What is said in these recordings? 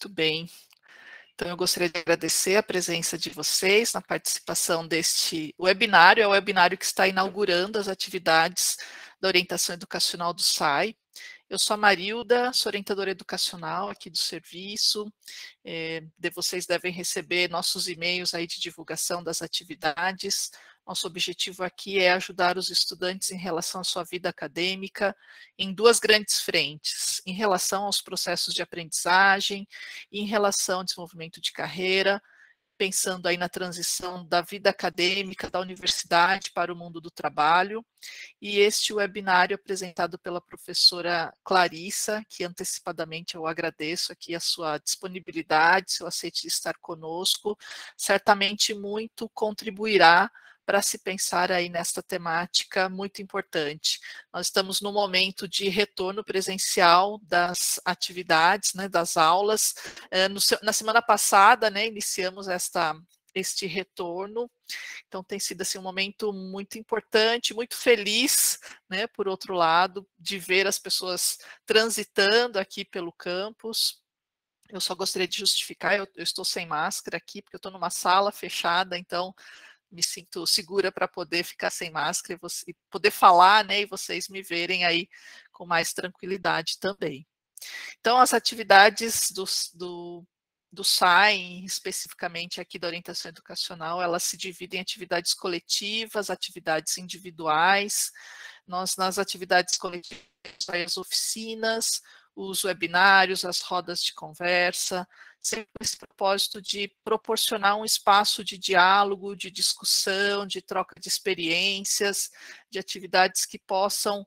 Muito bem. Então, eu gostaria de agradecer a presença de vocês na participação deste webinário. É o webinário que está inaugurando as atividades da orientação educacional do SAI. Eu sou a Marilda, sou orientadora educacional aqui do serviço. Vocês devem receber nossos e-mails aí de divulgação das atividades. Nosso objetivo aqui é ajudar os estudantes em relação à sua vida acadêmica em duas grandes frentes, em relação aos processos de aprendizagem e em relação ao desenvolvimento de carreira, pensando aí na transição da vida acadêmica da universidade para o mundo do trabalho. E este webinário apresentado pela professora Clarissa, que antecipadamente eu agradeço aqui a sua disponibilidade, seu aceite de estar conosco, certamente muito contribuirá para se pensar aí nesta temática muito importante. Nós estamos no momento de retorno presencial das atividades, né, das aulas. Na semana passada, né, iniciamos este retorno. Então tem sido assim um momento muito importante, muito feliz, né, por outro lado, de ver as pessoas transitando aqui pelo campus. Eu só gostaria de justificar, eu estou sem máscara aqui, porque eu estou numa sala fechada, então me sinto segura para poder ficar sem máscara e poder falar, né, e vocês me verem aí com mais tranquilidade também. Então, as atividades do SAI, especificamente aqui da orientação educacional, elas se dividem em atividades coletivas, atividades individuais. Nós, nas atividades coletivas, as oficinas, os webinários, as rodas de conversa, sempre com esse propósito de proporcionar um espaço de diálogo, de discussão, de troca de experiências, de atividades que possam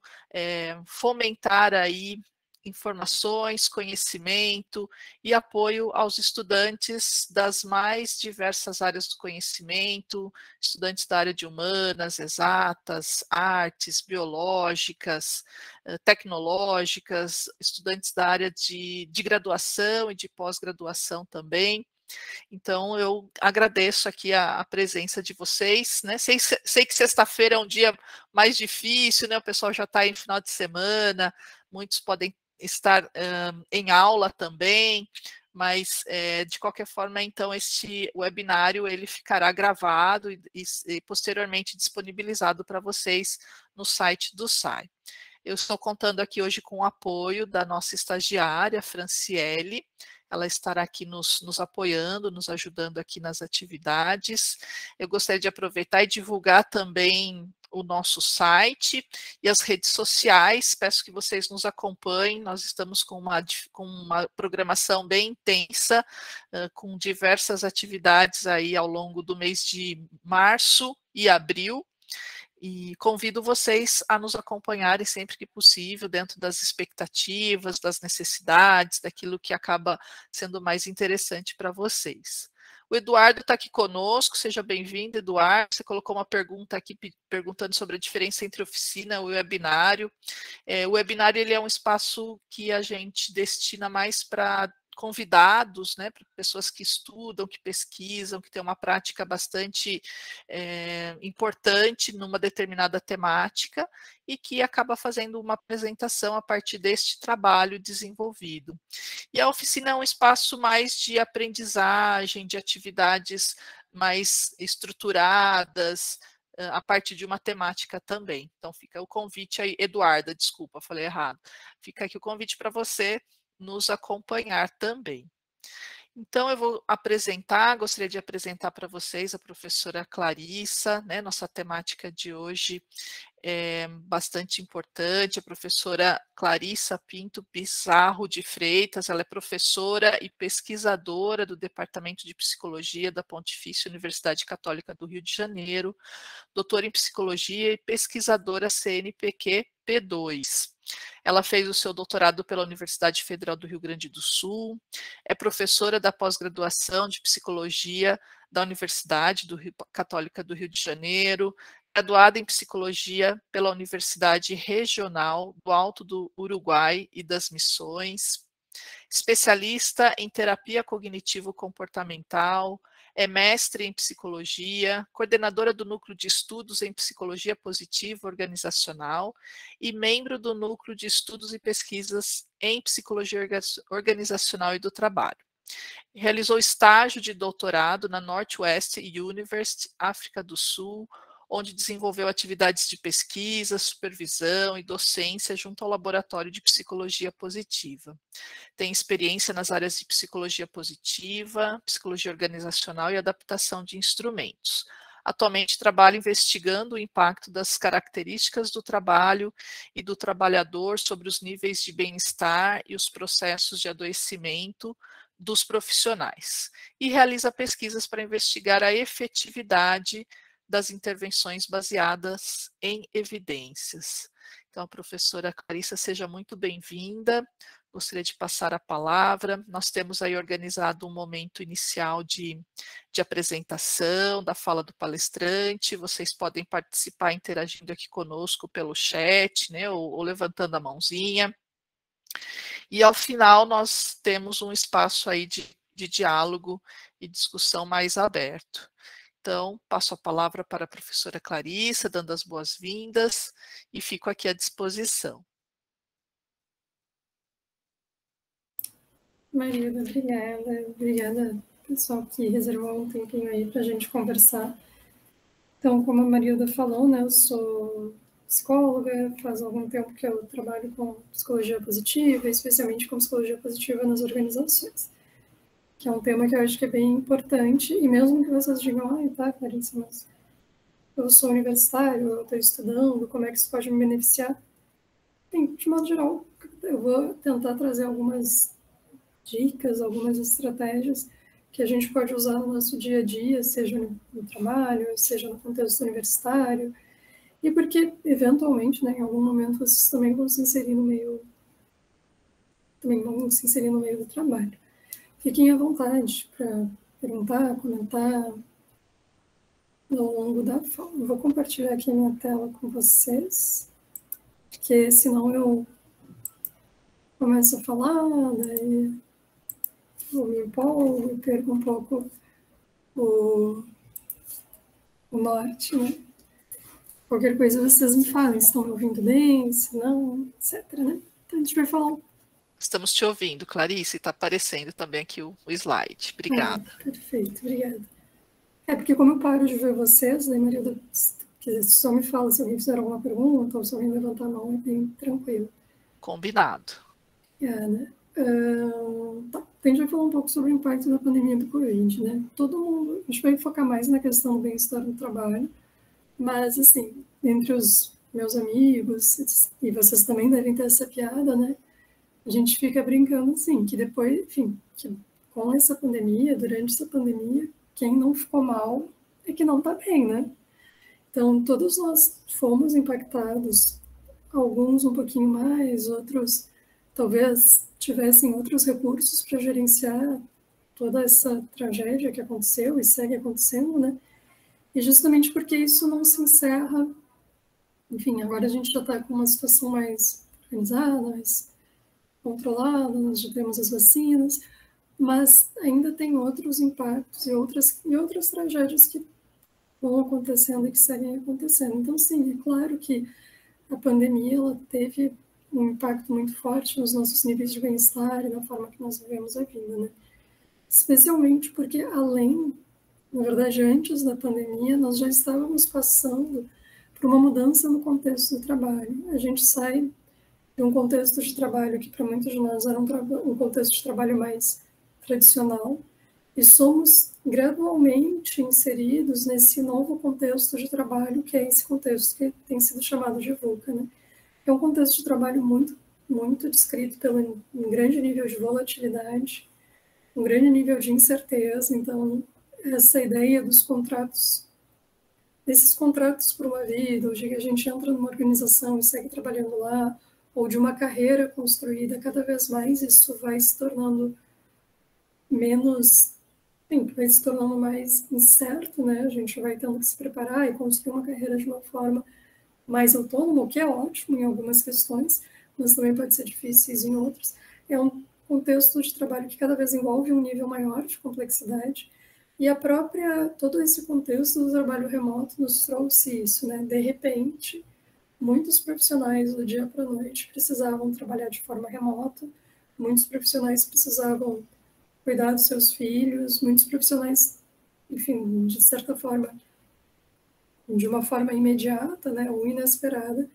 fomentar aí informações, conhecimento e apoio aos estudantes das mais diversas áreas do conhecimento, estudantes da área de humanas, exatas, artes, biológicas, tecnológicas, estudantes da área de graduação e de pós-graduação também. Então, eu agradeço aqui a presença de vocês, né? Sei que sexta-feira é um dia mais difícil, né? O pessoal já está em final de semana, muitos podem estar em aula também, mas de qualquer forma, então, este webinário ele ficará gravado e posteriormente disponibilizado para vocês no site do SAI. Eu estou contando aqui hoje com o apoio da nossa estagiária, Franciele. Ela estará aqui nos apoiando, nos ajudando aqui nas atividades. Eu gostaria de aproveitar e divulgar também o nosso site e as redes sociais. Peço que vocês nos acompanhem. Nós estamos com uma programação bem intensa, com diversas atividades aí ao longo do mês de março e abril. E convido vocês a nos acompanharem sempre que possível, dentro das expectativas, das necessidades, daquilo que acaba sendo mais interessante para vocês. O Eduardo está aqui conosco, seja bem-vindo, Eduardo. Você colocou uma pergunta aqui, perguntando sobre a diferença entre oficina e webinário. O webinário ele é um espaço que a gente destina mais para convidados, né, para pessoas que estudam, que pesquisam, que têm uma prática bastante importante numa determinada temática e que acaba fazendo uma apresentação a partir deste trabalho desenvolvido. E a oficina é um espaço mais de aprendizagem, de atividades mais estruturadas, a partir de uma temática também. Então fica o convite aí, Eduarda, desculpa, falei errado. Fica aqui o convite para você nos acompanhar também. Então, eu vou gostaria de apresentar para vocês a professora Clarissa, né, nossa temática de hoje é bastante importante, a professora Clarissa Pinto Pizarro de Freitas, ela é professora e pesquisadora do Departamento de Psicologia da Pontifícia Universidade Católica do Rio de Janeiro, doutora em Psicologia e pesquisadora CNPq P2. Ela fez o seu doutorado pela Universidade Federal do Rio Grande do Sul, é professora da pós-graduação de Psicologia da Universidade Católica do Rio de Janeiro, graduada em Psicologia pela Universidade Regional do Alto do Uruguai e das Missões, especialista em terapia cognitivo-comportamental, é mestre em psicologia, coordenadora do Núcleo de Estudos em Psicologia Positiva Organizacional e membro do Núcleo de Estudos e Pesquisas em Psicologia Organizacional e do Trabalho. Realizou estágio de doutorado na Northwest University, África do Sul, onde desenvolveu atividades de pesquisa, supervisão e docência junto ao Laboratório de Psicologia Positiva. Tem experiência nas áreas de psicologia positiva, psicologia organizacional e adaptação de instrumentos. Atualmente trabalha investigando o impacto das características do trabalho e do trabalhador sobre os níveis de bem-estar e os processos de adoecimento dos profissionais. E realiza pesquisas para investigar a efetividade das intervenções baseadas em evidências. Então, a professora Clarissa, seja muito bem-vinda. Gostaria de passar a palavra. Nós temos aí organizado um momento inicial de apresentação, da fala do palestrante. Vocês podem participar interagindo aqui conosco pelo chat, né, ou levantando a mãozinha. E ao final nós temos um espaço aí de diálogo e discussão mais aberto. Então, passo a palavra para a professora Clarissa, dando as boas-vindas, e fico aqui à disposição. Marilda, obrigada. Obrigada, pessoal, que reservou um tempinho aí para a gente conversar. Então, como a Marilda falou, né, eu sou psicóloga, faz algum tempo que eu trabalho com psicologia positiva, especialmente com psicologia positiva nas organizações, que é um tema que eu acho que é bem importante, e mesmo que vocês digam, tá, Clarissa, mas eu sou universitário, eu estou estudando, como é que isso pode me beneficiar? Bem, de modo geral, eu vou tentar trazer algumas dicas, algumas estratégias que a gente pode usar no nosso dia a dia, seja no trabalho, seja no contexto universitário, e porque, eventualmente, né, em algum momento, vocês também vão se inserir no meio do trabalho. Fiquem à vontade para perguntar, comentar ao longo da fala. Eu vou compartilhar aqui minha tela com vocês, porque senão eu começo a falar, daí eu me empolgo e perco um pouco o norte, né? Qualquer coisa vocês me falem, se estão me ouvindo bem, se não, etc, né? Então a gente vai falar. Estamos te ouvindo, Clarice, está aparecendo também aqui o slide. Obrigada. Perfeito, obrigada. Porque como eu paro de ver vocês, daí Maria, só me fala se alguém fizer alguma pergunta ou se alguém levantar a mão, é bem tranquilo. Combinado. Né? Tá. A gente vai falar um pouco sobre o impacto da pandemia do Covid, né? Todo mundo, a gente vai focar mais na questão do bem-estar no trabalho, mas, assim, entre os meus amigos, e vocês também devem ter essa piada, né? A gente fica brincando, assim, que depois, enfim, que com essa pandemia, durante essa pandemia, quem não ficou mal é que não tá bem, né? Então, todos nós fomos impactados, alguns um pouquinho mais, outros talvez tivessem outros recursos para gerenciar toda essa tragédia que aconteceu e segue acontecendo, né? E justamente porque isso não se encerra, enfim, agora a gente já está com uma situação mais organizada, mais controlada, nós já temos as vacinas, mas ainda tem outros impactos e outras tragédias que vão acontecendo e que seguem acontecendo. Então, sim, é claro que a pandemia ela teve um impacto muito forte nos nossos níveis de bem-estar e na forma que nós vivemos a vida, né? Especialmente porque, na verdade, antes da pandemia, nós já estávamos passando por uma mudança no contexto do trabalho. A gente sai de um contexto de trabalho que, para muitos de nós, era um contexto de trabalho mais tradicional, e somos gradualmente inseridos nesse novo contexto de trabalho, que é esse contexto que tem sido chamado de VUCA, né? É um contexto de trabalho muito, muito descrito pelo um grande nível de volatilidade, um grande nível de incerteza. Então, essa ideia dos contratos, desses contratos por uma vida, ou de que a gente entra numa organização e segue trabalhando lá, ou de uma carreira construída, cada vez mais isso vai se tornando vai se tornando mais incerto, né? A gente vai tendo que se preparar e construir uma carreira de uma forma mais autônoma, o que é ótimo em algumas questões, mas também pode ser difícil em outras. É um contexto de trabalho que cada vez envolve um nível maior de complexidade, e todo esse contexto do trabalho remoto nos trouxe isso, né? De repente, muitos profissionais do dia para a noite precisavam trabalhar de forma remota, muitos profissionais precisavam cuidar dos seus filhos. Muitos profissionais, enfim, de certa forma, de uma forma imediata, né, ou inesperada,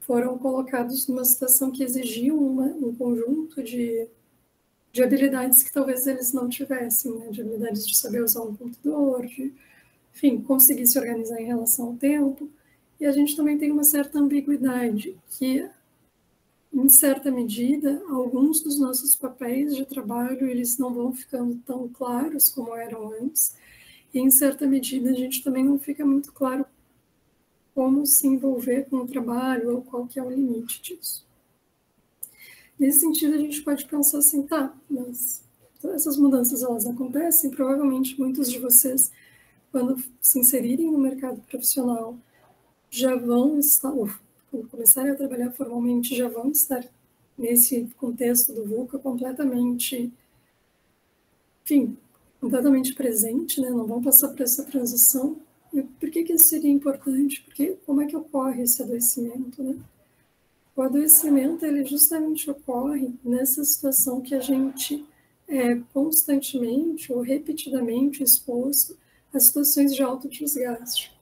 foram colocados numa situação que exigia um conjunto de habilidades que talvez eles não tivessem, né, de habilidades de saber usar um computador, de, enfim, conseguir se organizar em relação ao tempo. E a gente também tem uma certa ambiguidade, que, em certa medida, alguns dos nossos papéis de trabalho, eles não vão ficando tão claros como eram antes, e, em certa medida, a gente também não fica muito claro como se envolver com o trabalho ou qual que é o limite disso. Nesse sentido, a gente pode pensar assim, tá, mas essas mudanças elas acontecem, provavelmente muitos de vocês, quando se inserirem no mercado profissional, já vão estar, ou quando começarem a trabalhar formalmente, já vão estar nesse contexto do VUCA completamente, enfim, completamente presente, né? Não vão passar por essa transição. E por que isso seria importante? Porque como é que ocorre esse adoecimento, né? O adoecimento, ele justamente ocorre nessa situação que a gente é constantemente ou repetidamente exposto a situações de alto desgaste.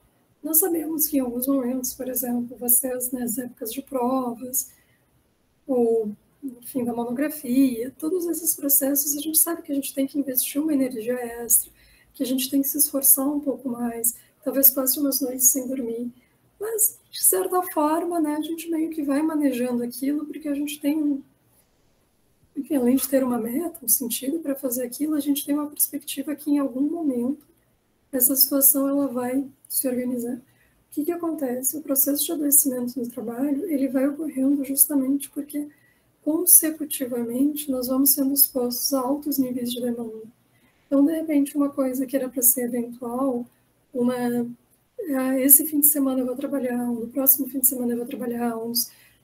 Nós sabemos que em alguns momentos, por exemplo, vocês nas épocas de provas, ou enfim, da monografia, todos esses processos, a gente sabe que a gente tem que investir uma energia extra, que a gente tem que se esforçar um pouco mais, talvez passe umas noites sem dormir, mas, de certa forma, né, a gente meio que vai manejando aquilo, porque a gente tem, enfim, além de ter uma meta, um sentido para fazer aquilo, a gente tem uma perspectiva que, em algum momento, essa situação ela vai se organizar. O que acontece? O processo de adoecimento no trabalho, ele vai ocorrendo justamente porque, consecutivamente, nós vamos sendo expostos a altos níveis de demanda. Então, de repente, uma coisa que era para ser eventual, esse fim de semana eu vou trabalhar, no próximo fim de semana eu vou trabalhar,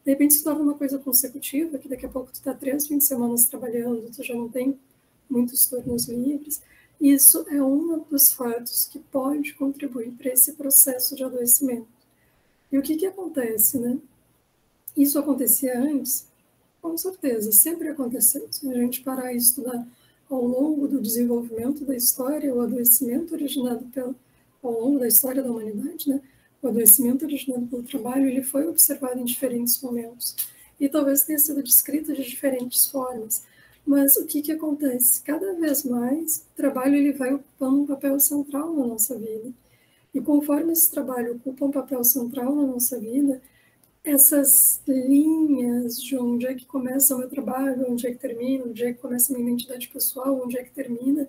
de repente se torna uma coisa consecutiva, que daqui a pouco tu está 3 fins de semana trabalhando, tu já não tem muitos turnos livres. Isso é um dos fatos que pode contribuir para esse processo de adoecimento. E o que acontece, né? Isso acontecia antes? Com certeza, sempre aconteceu. Se a gente parar a estudar ao longo do desenvolvimento da história, o adoecimento originado ao longo da história da humanidade, né? O adoecimento originado pelo trabalho, ele foi observado em diferentes momentos. E talvez tenha sido descrito de diferentes formas. Mas o que acontece? Cada vez mais, o trabalho ele vai ocupando um papel central na nossa vida. E conforme esse trabalho ocupa um papel central na nossa vida, essas linhas de onde é que começa o meu trabalho, onde é que termina, onde é que começa a minha identidade pessoal, onde é que termina,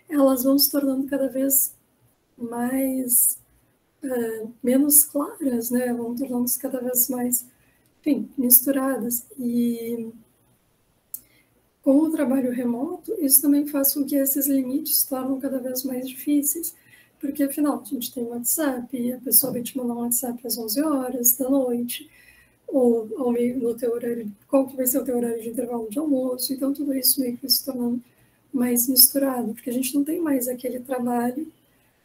elas vão se tornando cada vez mais, menos claras, né? Vão tornando-se cada vez mais, enfim, misturadas. E com o trabalho remoto, isso também faz com que esses limites se tornem cada vez mais difíceis, porque afinal, a gente tem WhatsApp, a pessoa vai te mandar um WhatsApp às 11 horas da noite, ou ao meio, no teu horário, qual que vai ser o teu horário de intervalo de almoço, então tudo isso meio que vai se tornando mais misturado, porque a gente não tem mais aquele trabalho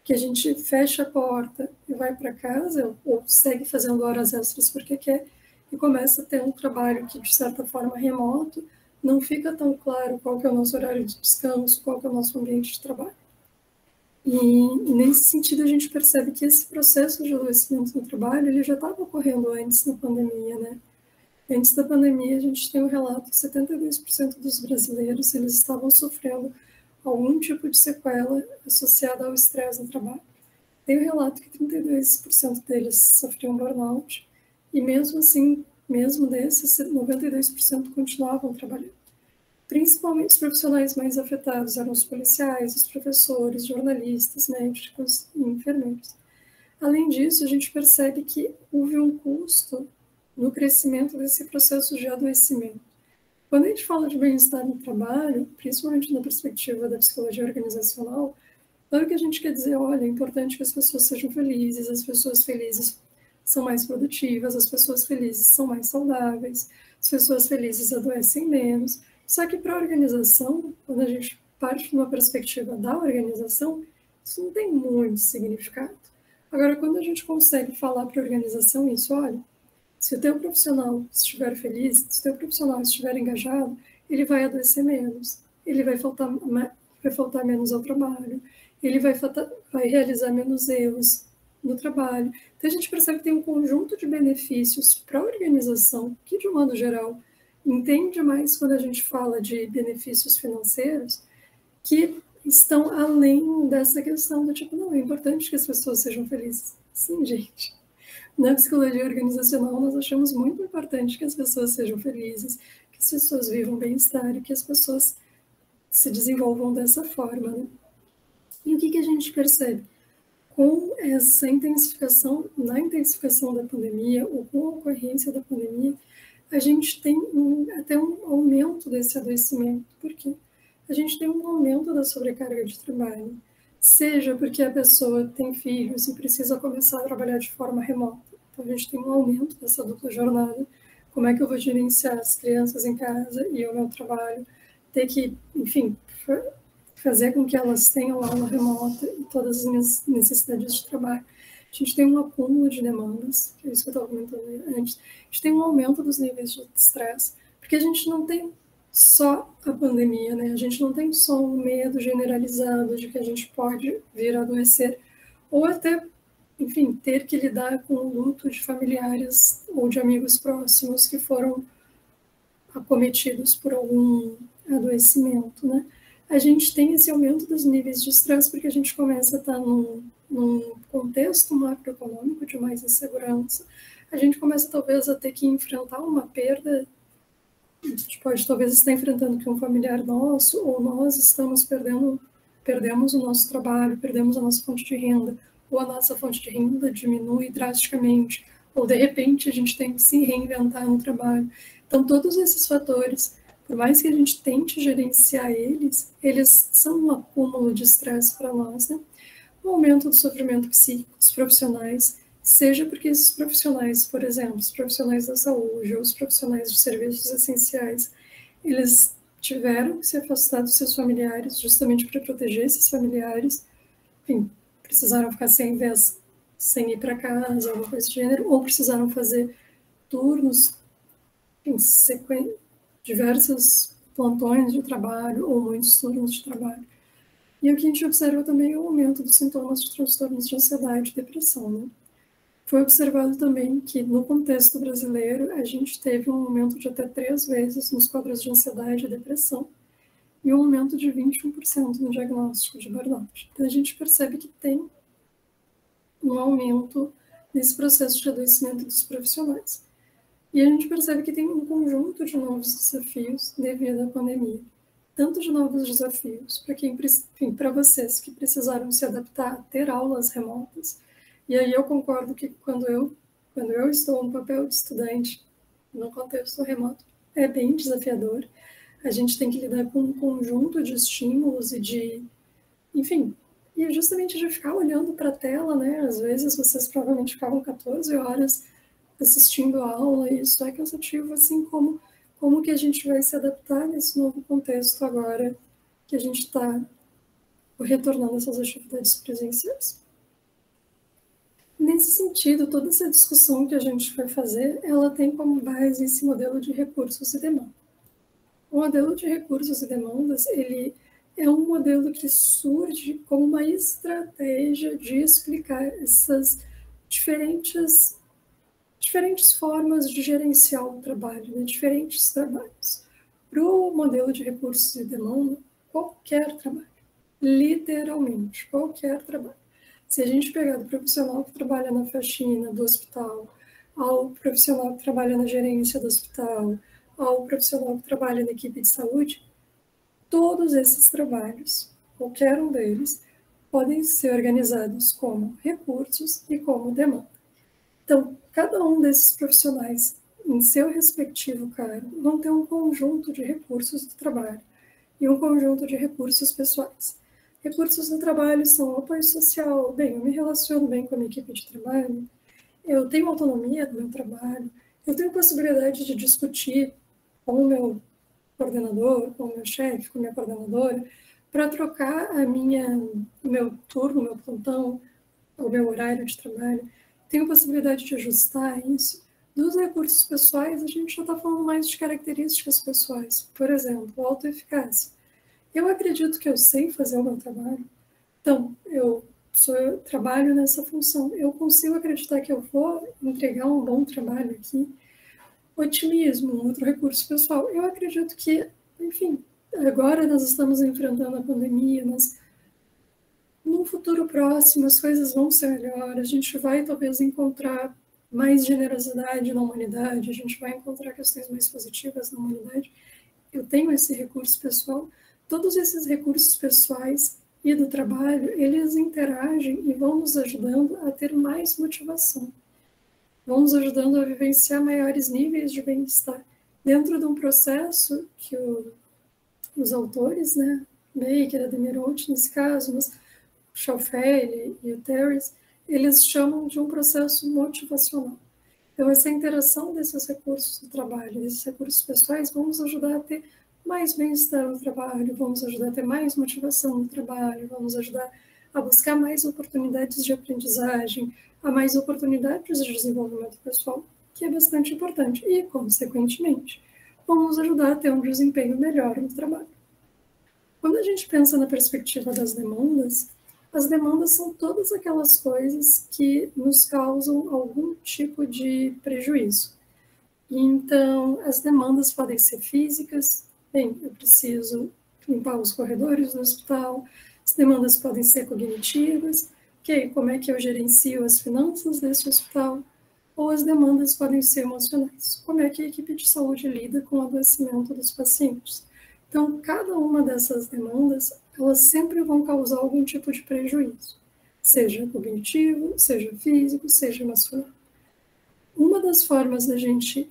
que a gente fecha a porta e vai para casa, ou segue fazendo horas extras porque quer, e começa a ter um trabalho que, de certa forma, remoto, não fica tão claro qual que é o nosso horário de descanso, qual que é o nosso ambiente de trabalho. E nesse sentido, a gente percebe que esse processo de adoecimento no trabalho, ele já estava ocorrendo antes da pandemia, né? Antes da pandemia, a gente tem um relato que 72% dos brasileiros, eles estavam sofrendo algum tipo de sequela associada ao estresse no trabalho. Tem um relato que 32% deles sofriam burnout, e mesmo assim, mesmo desses, 92% continuavam trabalhando. Principalmente os profissionais mais afetados eram os policiais, os professores, jornalistas, médicos e enfermeiros. Além disso, a gente percebe que houve um custo no crescimento desse processo de adoecimento. Quando a gente fala de bem-estar no trabalho, principalmente na perspectiva da psicologia organizacional, claro que a gente quer dizer, olha, é importante que as pessoas sejam felizes, as pessoas felizes são mais produtivas, as pessoas felizes são mais saudáveis, as pessoas felizes adoecem menos. Só que para a organização, quando a gente parte de uma perspectiva da organização, isso não tem muito significado. Agora, quando a gente consegue falar para a organização isso, olha, se o teu profissional estiver feliz, se o teu profissional estiver engajado, ele vai adoecer menos, ele vai vai faltar menos ao trabalho, ele vai realizar menos erros no trabalho. Então, a gente percebe que tem um conjunto de benefícios para a organização, que, de um modo geral, entende mais quando a gente fala de benefícios financeiros, que estão além dessa questão do tipo, não, é importante que as pessoas sejam felizes. Sim, gente. Na psicologia organizacional, nós achamos muito importante que as pessoas sejam felizes, que as pessoas vivam bem-estar e que as pessoas se desenvolvam dessa forma, né? E o que a gente percebe? Com essa intensificação, na intensificação da pandemia, ou com a ocorrência da pandemia, a gente tem até um aumento desse adoecimento, porque a gente tem um aumento da sobrecarga de trabalho, seja porque a pessoa tem filhos e precisa começar a trabalhar de forma remota. Então, a gente tem um aumento dessa dupla jornada. Como é que eu vou gerenciar as crianças em casa e o meu trabalho? Ter que, enfim, fazer com que elas tenham aula remota e todas as minhas necessidades de trabalho. A gente tem um acúmulo de demandas, que é isso que eu estava comentando antes. A gente tem um aumento dos níveis de estresse, porque a gente não tem só a pandemia, né? A gente não tem só um medo generalizado de que a gente pode vir a adoecer, ou até, enfim, ter que lidar com o luto de familiares ou de amigos próximos que foram acometidos por algum adoecimento, né? A gente tem esse aumento dos níveis de estresse porque a gente começa a estar num contexto macroeconômico de mais insegurança. A gente começa talvez a ter que enfrentar uma perda. A gente pode talvez estar enfrentando que um familiar nosso, ou nós perdemos o nosso trabalho, perdemos a nossa fonte de renda, ou a nossa fonte de renda diminui drasticamente, ou de repente a gente tem que se reinventar no trabalho. Então, todos esses fatores, por mais que a gente tente gerenciar eles são um acúmulo de estresse para nós, né? O aumento do sofrimento psíquico dos profissionais, seja porque esses profissionais, por exemplo, os profissionais da saúde ou os profissionais de serviços essenciais, eles tiveram que se afastar dos seus familiares justamente para proteger esses familiares, enfim, precisaram ficar sem ir para casa, alguma coisa do gênero, ou precisaram fazer turnos, diversos plantões de trabalho ou muitos turnos de trabalho. E o que a gente observa também é o aumento dos sintomas de transtornos de ansiedade e depressão, né? Foi observado também que, no contexto brasileiro, a gente teve um aumento de até 3 vezes nos quadros de ansiedade e depressão e um aumento de 21% no diagnóstico de burnout. Então, a gente percebe que tem um aumento nesse processo de adoecimento dos profissionais. E a gente percebe que tem um conjunto de novos desafios devido à pandemia. Tanto de novos desafios para vocês que precisaram se adaptar a ter aulas remotas. E aí eu concordo que quando eu estou no papel de estudante, no contexto remoto, é bem desafiador. A gente tem que lidar com um conjunto de estímulos e justamente de ficar olhando para a tela, né? Às vezes vocês provavelmente ficavam 14 horas assistindo a aula, e isso é cansativo, assim como que a gente vai se adaptar nesse novo contexto agora que a gente está retornando essas atividades presenciais. Nesse sentido, toda essa discussão que a gente vai fazer, ela tem como base esse modelo de recursos e demanda. O modelo de recursos e demandas, ele é um modelo que surge como uma estratégia de explicar essas diferentes formas de gerenciar o trabalho, né? Diferentes trabalhos. Para o modelo de recursos e demanda, qualquer trabalho, literalmente, qualquer trabalho. Se a gente pegar do profissional que trabalha na faxina do hospital, ao profissional que trabalha na gerência do hospital, ao profissional que trabalha na equipe de saúde, todos esses trabalhos, qualquer um deles, podem ser organizados como recursos e como demanda. Então, cada um desses profissionais, em seu respectivo cargo, vão ter um conjunto de recursos do trabalho e um conjunto de recursos pessoais. Recursos do trabalho são o apoio social, bem, eu me relaciono bem com a minha equipe de trabalho, eu tenho autonomia do meu trabalho, eu tenho possibilidade de discutir com o meu coordenador, com o meu chefe, com a minha coordenadora, para trocar o meu turno, o meu plantão, o meu horário de trabalho. Tenho possibilidade de ajustar isso. Dos recursos pessoais, a gente já está falando mais de características pessoais. Por exemplo, autoeficácia. Eu acredito que eu sei fazer o meu trabalho, então eu trabalho nessa função, eu consigo acreditar que eu vou entregar um bom trabalho aqui. Otimismo, um outro recurso pessoal. Eu acredito que, enfim, agora nós estamos enfrentando a pandemia, mas num futuro próximo as coisas vão ser melhores, a gente vai talvez encontrar mais generosidade na humanidade, a gente vai encontrar questões mais positivas na humanidade. Eu tenho esse recurso pessoal. Todos esses recursos pessoais e do trabalho, eles interagem e vão nos ajudando a ter mais motivação, vão nos ajudando a vivenciar maiores níveis de bem-estar dentro de um processo que os autores, né, Baker, Ademirold nesse caso, mas o Schauffele e o Terence, eles chamam de um processo motivacional. Então, essa interação desses recursos do trabalho, desses recursos pessoais, vão nos ajudar a ter mais bem-estar no trabalho, vão nos ajudar a ter mais motivação no trabalho, vão nos ajudar a buscar mais oportunidades de aprendizagem, a mais oportunidades de desenvolvimento pessoal, que é bastante importante. E, consequentemente, vão nos ajudar a ter um desempenho melhor no trabalho. Quando a gente pensa na perspectiva das demandas, as demandas são todas aquelas coisas que nos causam algum tipo de prejuízo. Então, as demandas podem ser físicas, bem, eu preciso limpar os corredores do hospital, as demandas podem ser cognitivas, ok, como é que eu gerencio as finanças desse hospital, ou as demandas podem ser emocionais, como é que a equipe de saúde lida com o adoecimento dos pacientes. Então, cada uma dessas demandas, elas sempre vão causar algum tipo de prejuízo, seja cognitivo, seja físico, seja emocional. Uma das formas da gente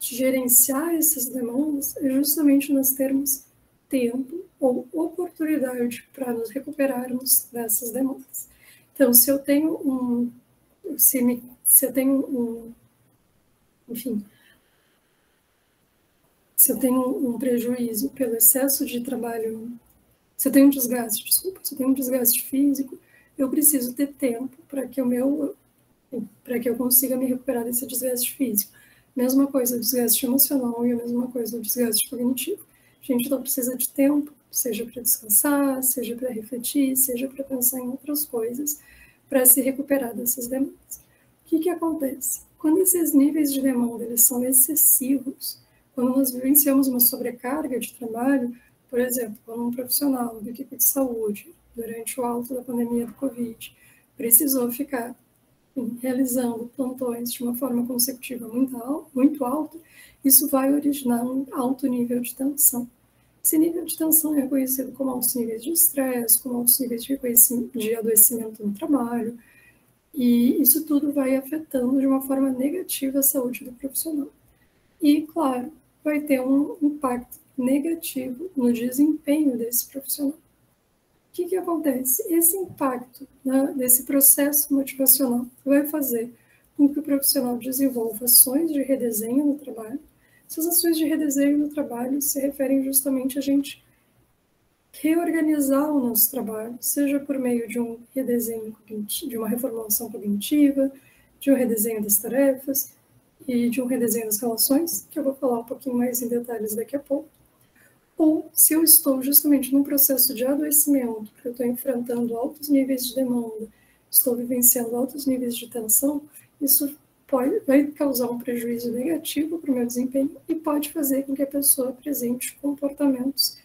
gerenciar essas demandas é justamente nós termos tempo ou oportunidade para nos recuperarmos dessas demandas. Então, se eu tenho se eu tenho um prejuízo pelo excesso de trabalho, se eu tenho um desgaste físico, eu preciso ter tempo para que eu consiga me recuperar desse desgaste físico. Mesma coisa o desgaste emocional e a mesma coisa o desgaste cognitivo. A gente não precisa de tempo, seja para descansar, seja para refletir, seja para pensar em outras coisas, para se recuperar dessas demandas. O que acontece? Quando esses níveis de demanda eles são excessivos, quando nós vivenciamos uma sobrecarga de trabalho, por exemplo, quando um profissional da equipe de saúde, durante o alto da pandemia do Covid, precisou ficar realizando plantões de uma forma consecutiva muito alta, isso vai originar um alto nível de tensão. Esse nível de tensão é reconhecido como altos níveis de estresse, como altos níveis de adoecimento no trabalho, e isso tudo vai afetando de uma forma negativa a saúde do profissional. E, claro, vai ter um impacto negativo no desempenho desse profissional. O que acontece? Esse impacto, né, desse processo motivacional vai fazer com que o profissional desenvolva ações de redesenho no trabalho. Essas ações de redesenho no trabalho se referem justamente a gente reorganizar o nosso trabalho, seja por meio de um redesenho cognitivo, de uma reformulação cognitiva, de um redesenho das tarefas e de um redesenho das relações, que eu vou falar um pouquinho mais em detalhes daqui a pouco. Ou se eu estou justamente num processo de adoecimento, porque eu estou enfrentando altos níveis de demanda, estou vivenciando altos níveis de tensão, isso vai causar um prejuízo negativo para o meu desempenho e pode fazer com que a pessoa apresente comportamentos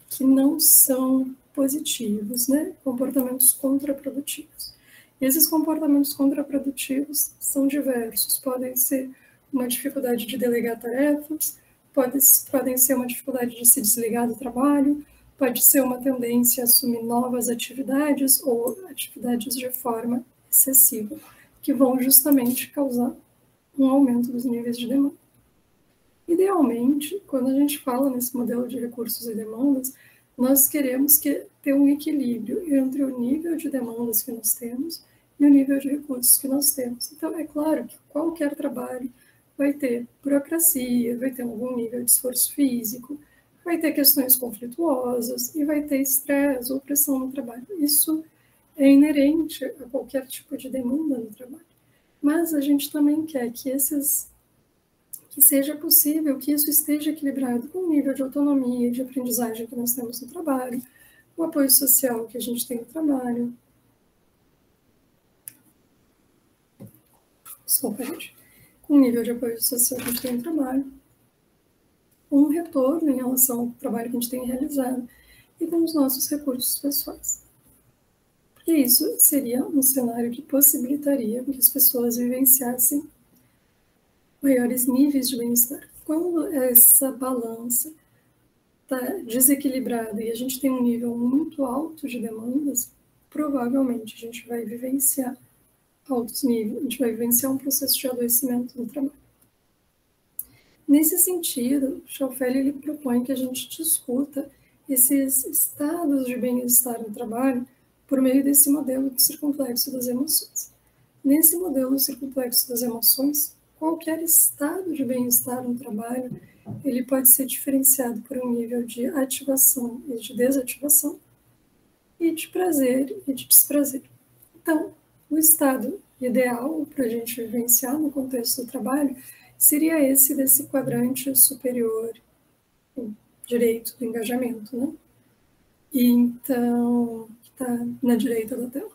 que não são positivos, né? Comportamentos contraprodutivos. E esses comportamentos contraprodutivos são diversos, podem ser uma dificuldade de delegar tarefas, podem ser uma dificuldade de se desligar do trabalho, pode ser uma tendência a assumir novas atividades ou atividades de forma excessiva, que vão justamente causar um aumento dos níveis de demanda. Idealmente, quando a gente fala nesse modelo de recursos e demandas, nós queremos ter um equilíbrio entre o nível de demandas que nós temos e o nível de recursos que nós temos. Então, é claro que qualquer trabalho vai ter burocracia, vai ter algum nível de esforço físico, vai ter questões conflituosas e vai ter estresse ou pressão no trabalho. Isso é inerente a qualquer tipo de demanda no trabalho. Mas a gente também quer que que seja possível que isso esteja equilibrado com o nível de autonomia e de aprendizagem que nós temos no trabalho, o apoio social que a gente tem no trabalho. Desculpa, gente. Com o nível de apoio social que a gente tem no trabalho, um retorno em relação ao trabalho que a gente tem realizado e com os nossos recursos pessoais. Porque isso seria um cenário que possibilitaria que as pessoas vivenciassem maiores níveis de bem-estar. Quando essa balança está desequilibrada e a gente tem um nível muito alto de demandas, provavelmente a gente vai vivenciar altos níveis, a gente vai vivenciar um processo de adoecimento no trabalho. Nesse sentido, Schoffele ele propõe que a gente discuta esses estados de bem-estar no trabalho por meio desse modelo do circunflexo das emoções. Nesse modelo circunflexo das emoções, qualquer estado de bem-estar no trabalho ele pode ser diferenciado por um nível de ativação e de desativação, e de prazer e de desprazer. Então, o estado ideal para a gente vivenciar no contexto do trabalho seria esse desse quadrante superior direito do engajamento, né? E então, que está na direita da tela.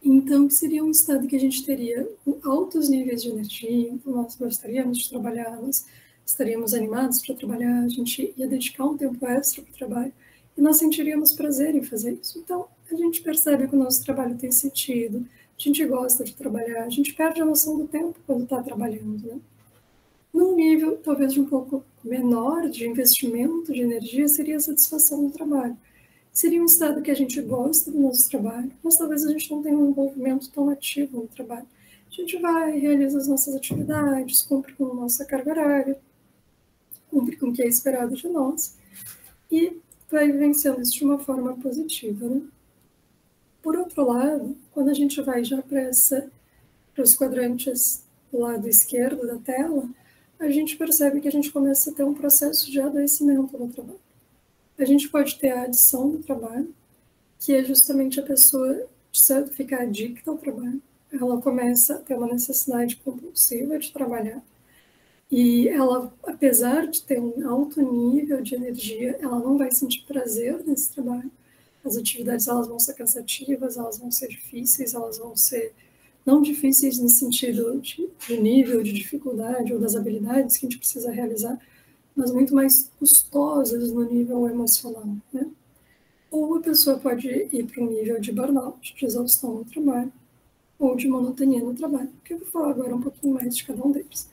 Então, seria um estado que a gente teria altos níveis de energia, então nós gostaríamos de trabalhar, nós estaríamos animados para trabalhar, a gente ia dedicar um tempo extra para o trabalho, e nós sentiríamos prazer em fazer isso. Então, a gente percebe que o nosso trabalho tem sentido, a gente gosta de trabalhar, a gente perde a noção do tempo quando está trabalhando, né? Num nível, talvez, de um pouco menor de investimento de energia, seria a satisfação no trabalho. Seria um estado que a gente gosta do nosso trabalho, mas talvez a gente não tenha um envolvimento tão ativo no trabalho. A gente vai, realiza as nossas atividades, cumpre com a nossa carga horária, cumpre com o que é esperado de nós, e vai vivenciando isso de uma forma positiva, né? Por outro lado, quando a gente vai já para os quadrantes do lado esquerdo da tela, a gente percebe que a gente começa a ter um processo de adoecimento no trabalho. A gente pode ter a adição do trabalho, que é justamente a pessoa ficar adicta ao trabalho. Ela começa a ter uma necessidade compulsiva de trabalhar. E ela, apesar de ter um alto nível de energia, ela não vai sentir prazer nesse trabalho. As atividades elas vão ser cansativas, elas vão ser difíceis, elas vão ser não difíceis no sentido de nível, de dificuldade ou das habilidades que a gente precisa realizar, mas muito mais custosas no nível emocional, né? Ou a pessoa pode ir para um nível de burnout, de exaustão no trabalho, ou de monotonia no trabalho, que eu vou falar agora um pouquinho mais de cada um deles.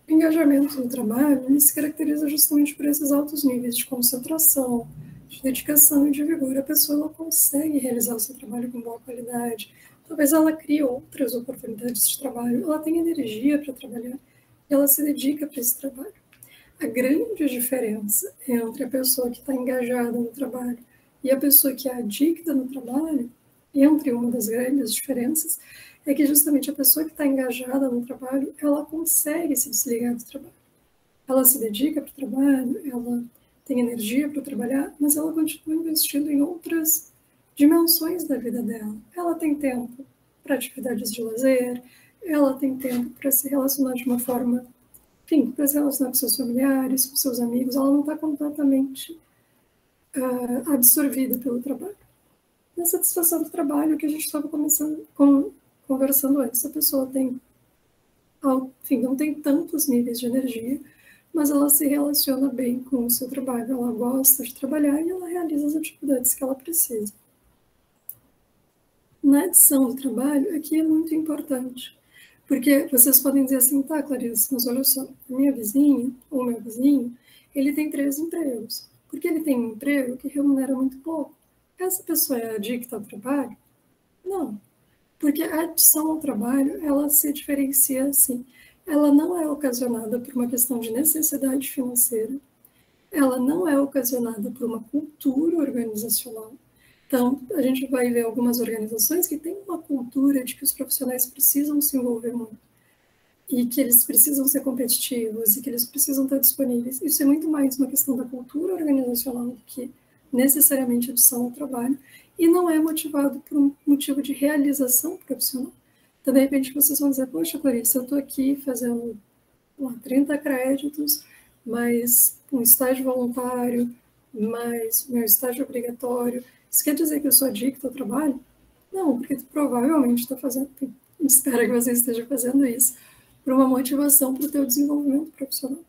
O engajamento no trabalho ele se caracteriza justamente por esses altos níveis de concentração, de dedicação e de vigor. A pessoa ela consegue realizar o seu trabalho com boa qualidade, talvez ela crie outras oportunidades de trabalho, ela tem energia para trabalhar, e ela se dedica para esse trabalho. A grande diferença entre a pessoa que está engajada no trabalho e a pessoa que é adicta no trabalho, entre uma das grandes diferenças, é que justamente a pessoa que está engajada no trabalho, ela consegue se desligar do trabalho. Ela se dedica para o trabalho, ela tem energia para trabalhar, mas ela continua investindo em outras dimensões da vida dela. Ela tem tempo para atividades de lazer, ela tem tempo para se relacionar de uma forma, enfim, para se relacionar com seus familiares, com seus amigos, ela não está completamente absorvida pelo trabalho. Na satisfação do trabalho que a gente estava conversando antes, a pessoa tem, enfim, não tem tantos níveis de energia, mas ela se relaciona bem com o seu trabalho, ela gosta de trabalhar e ela realiza as atividades que ela precisa. Na adição do trabalho, aqui é muito importante, porque vocês podem dizer assim, tá, Clarice, mas olha só, a minha vizinha, ou meu vizinho, ele tem 3 empregos, porque ele tem um emprego que remunera muito pouco. Essa pessoa é adicta ao trabalho? Não, porque a adição ao trabalho, ela se diferencia assim, ela não é ocasionada por uma questão de necessidade financeira, ela não é ocasionada por uma cultura organizacional. Então, a gente vai ver algumas organizações que têm uma cultura de que os profissionais precisam se envolver muito e que eles precisam ser competitivos e que eles precisam estar disponíveis. Isso é muito mais uma questão da cultura organizacional do que necessariamente adição ao trabalho e não é motivado por um motivo de realização profissional. Então, de repente, vocês vão dizer, poxa, Clarice, eu estou aqui fazendo lá, 30 créditos, mais um estágio voluntário, mais meu estágio obrigatório. Isso quer dizer que eu sou adicto ao trabalho? Não, porque tu provavelmente está fazendo, espero que você esteja fazendo isso, por uma motivação para o teu desenvolvimento profissional.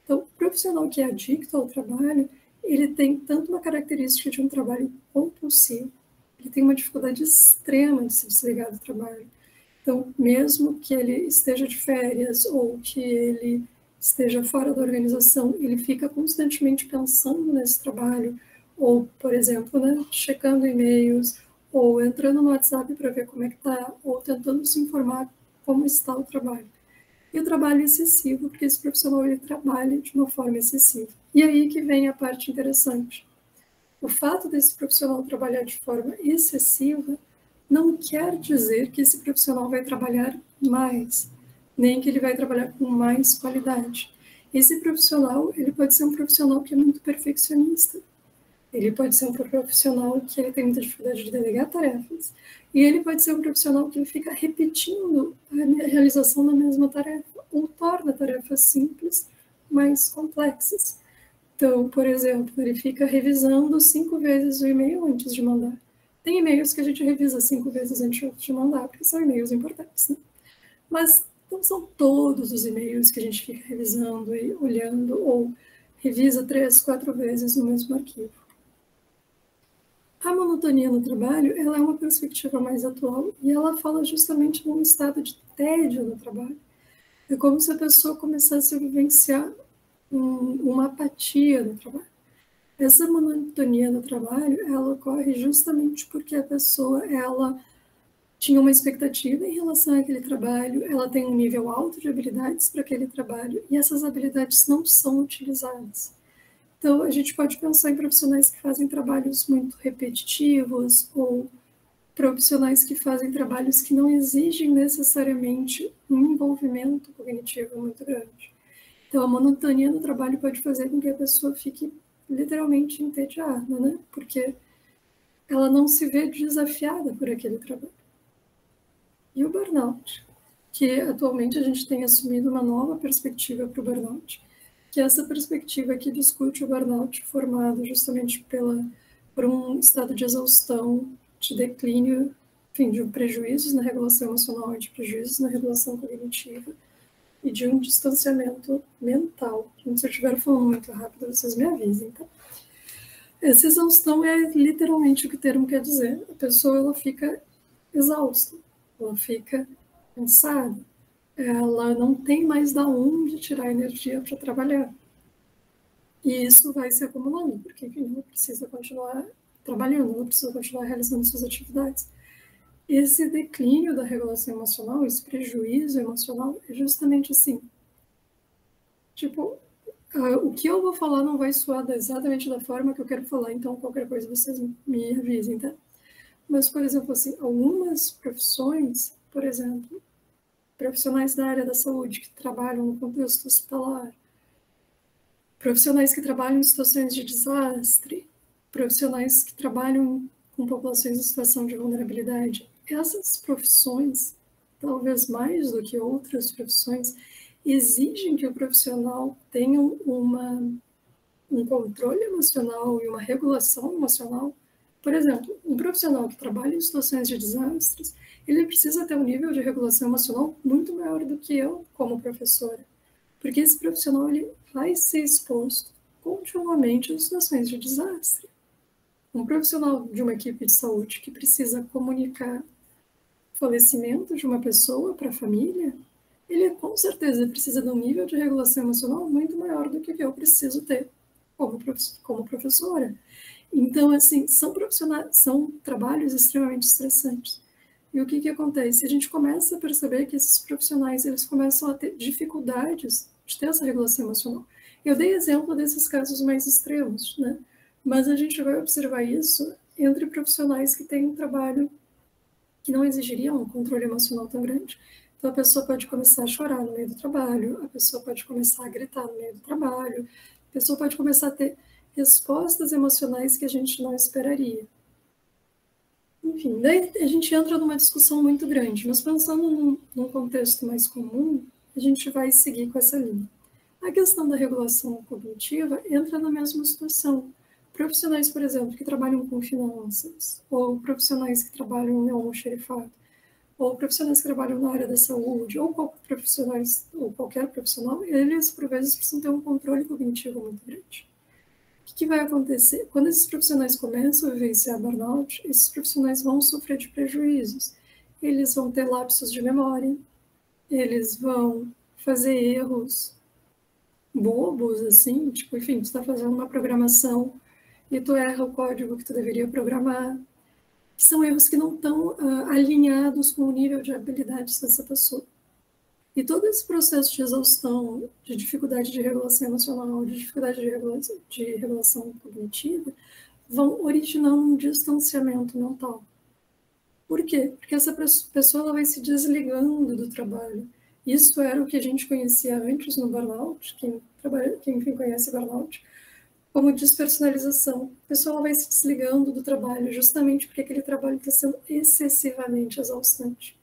Então, o profissional que é adicto ao trabalho, ele tem tanto uma característica de um trabalho compulsivo, ele tem uma dificuldade extrema de se desligar do trabalho. Então, mesmo que ele esteja de férias ou que ele esteja fora da organização, ele fica constantemente pensando nesse trabalho, ou, por exemplo, né, checando e-mails, ou entrando no WhatsApp para ver como é que está, ou tentando se informar como está o trabalho. E o trabalho excessivo, porque esse profissional ele trabalha de uma forma excessiva. E aí que vem a parte interessante. O fato desse profissional trabalhar de forma excessiva não quer dizer que esse profissional vai trabalhar mais, nem que ele vai trabalhar com mais qualidade. Esse profissional, ele pode ser um profissional que é muito perfeccionista. Ele pode ser um profissional que ele tem muita dificuldade de delegar tarefas. E ele pode ser um profissional que ele fica repetindo a realização da mesma tarefa, ou torna tarefas simples mais complexas. Então, por exemplo, ele fica revisando 5 vezes o e-mail antes de mandar. Tem e-mails que a gente revisa 5 vezes antes de mandar, porque são e-mails importantes, né? Mas não são todos os e-mails que a gente fica revisando e olhando, ou revisa 3, 4 vezes no mesmo arquivo. A monotonia no trabalho, ela é uma perspectiva mais atual e ela fala justamente de um estado de tédio no trabalho. É como se a pessoa começasse a vivenciar uma apatia no trabalho. Essa monotonia no trabalho, ela ocorre justamente porque a pessoa, ela tinha uma expectativa em relação àquele trabalho, ela tem um nível alto de habilidades para aquele trabalho e essas habilidades não são utilizadas. Então, a gente pode pensar em profissionais que fazem trabalhos muito repetitivos ou profissionais que fazem trabalhos que não exigem necessariamente um envolvimento cognitivo muito grande. Então, a monotonia no trabalho pode fazer com que a pessoa fique literalmente entediada, né? Porque ela não se vê desafiada por aquele trabalho. E o burnout, que atualmente a gente tem assumido uma nova perspectiva para o burnout, que é essa perspectiva que discute o burnout formado justamente por um estado de exaustão, de declínio, enfim, de prejuízos na regulação emocional e de prejuízos na regulação cognitiva e de um distanciamento mental. Se eu estiver falando muito rápido, vocês me avisem, tá? Essa exaustão é literalmente o que o termo quer dizer. A pessoa ela fica exausta, ela fica cansada, ela não tem mais da onde tirar energia para trabalhar. E isso vai se acumulando, porque ela precisa continuar trabalhando, ela precisa continuar realizando suas atividades. Esse declínio da regulação emocional, esse prejuízo emocional, é justamente assim. Tipo, o que eu vou falar não vai soar exatamente da forma que eu quero falar, então qualquer coisa vocês me avisem, tá? Mas, por exemplo, assim, algumas profissões, por exemplo, profissionais da área da saúde que trabalham no contexto hospitalar, profissionais que trabalham em situações de desastre, profissionais que trabalham com populações em situação de vulnerabilidade, essas profissões, talvez mais do que outras profissões, exigem que o profissional tenha um controle emocional e uma regulação emocional. Por exemplo, um profissional que trabalha em situações de desastres, ele precisa ter um nível de regulação emocional muito maior do que eu, como professora. Porque esse profissional ele vai ser exposto continuamente a situações de desastre. Um profissional de uma equipe de saúde que precisa comunicar o falecimento de uma pessoa para a família, ele com certeza precisa de um nível de regulação emocional muito maior do que eu preciso ter como professora. Então, assim, são trabalhos extremamente estressantes. E o que acontece? A gente começa a perceber que esses profissionais, eles começam a ter dificuldades de ter essa regulação emocional. Eu dei exemplo desses casos mais extremos, né? Mas a gente vai observar isso entre profissionais que têm um trabalho que não exigiria um controle emocional tão grande. Então, a pessoa pode começar a chorar no meio do trabalho, a pessoa pode começar a gritar no meio do trabalho, a pessoa pode começar a ter respostas emocionais que a gente não esperaria. Enfim, daí a gente entra numa discussão muito grande, mas pensando num contexto mais comum, a gente vai seguir com essa linha. A questão da regulação cognitiva entra na mesma situação. Profissionais, por exemplo, que trabalham com finanças, ou profissionais que trabalham em almoxerifado, ou profissionais que trabalham na área da saúde, ou qualquer profissional, eles, por vezes, precisam ter um controle cognitivo muito grande. O que vai acontecer? Quando esses profissionais começam a vivenciar burnout, esses profissionais vão sofrer de prejuízos. Eles vão ter lapsos de memória, eles vão fazer erros bobos, assim, tipo, enfim, tu está fazendo uma programação e tu erra o código que tu deveria programar, que são erros que não estão alinhados com o nível de habilidades dessa pessoa. E todo esse processo de exaustão, de dificuldade de regulação emocional, de dificuldade de regulação cognitiva, vão originando um distanciamento mental. Por quê? Porque essa pessoa ela vai se desligando do trabalho. Isso era o que a gente conhecia antes no burnout, quem conhece burnout, como despersonalização. A pessoa vai se desligando do trabalho justamente porque aquele trabalho está sendo excessivamente exaustante.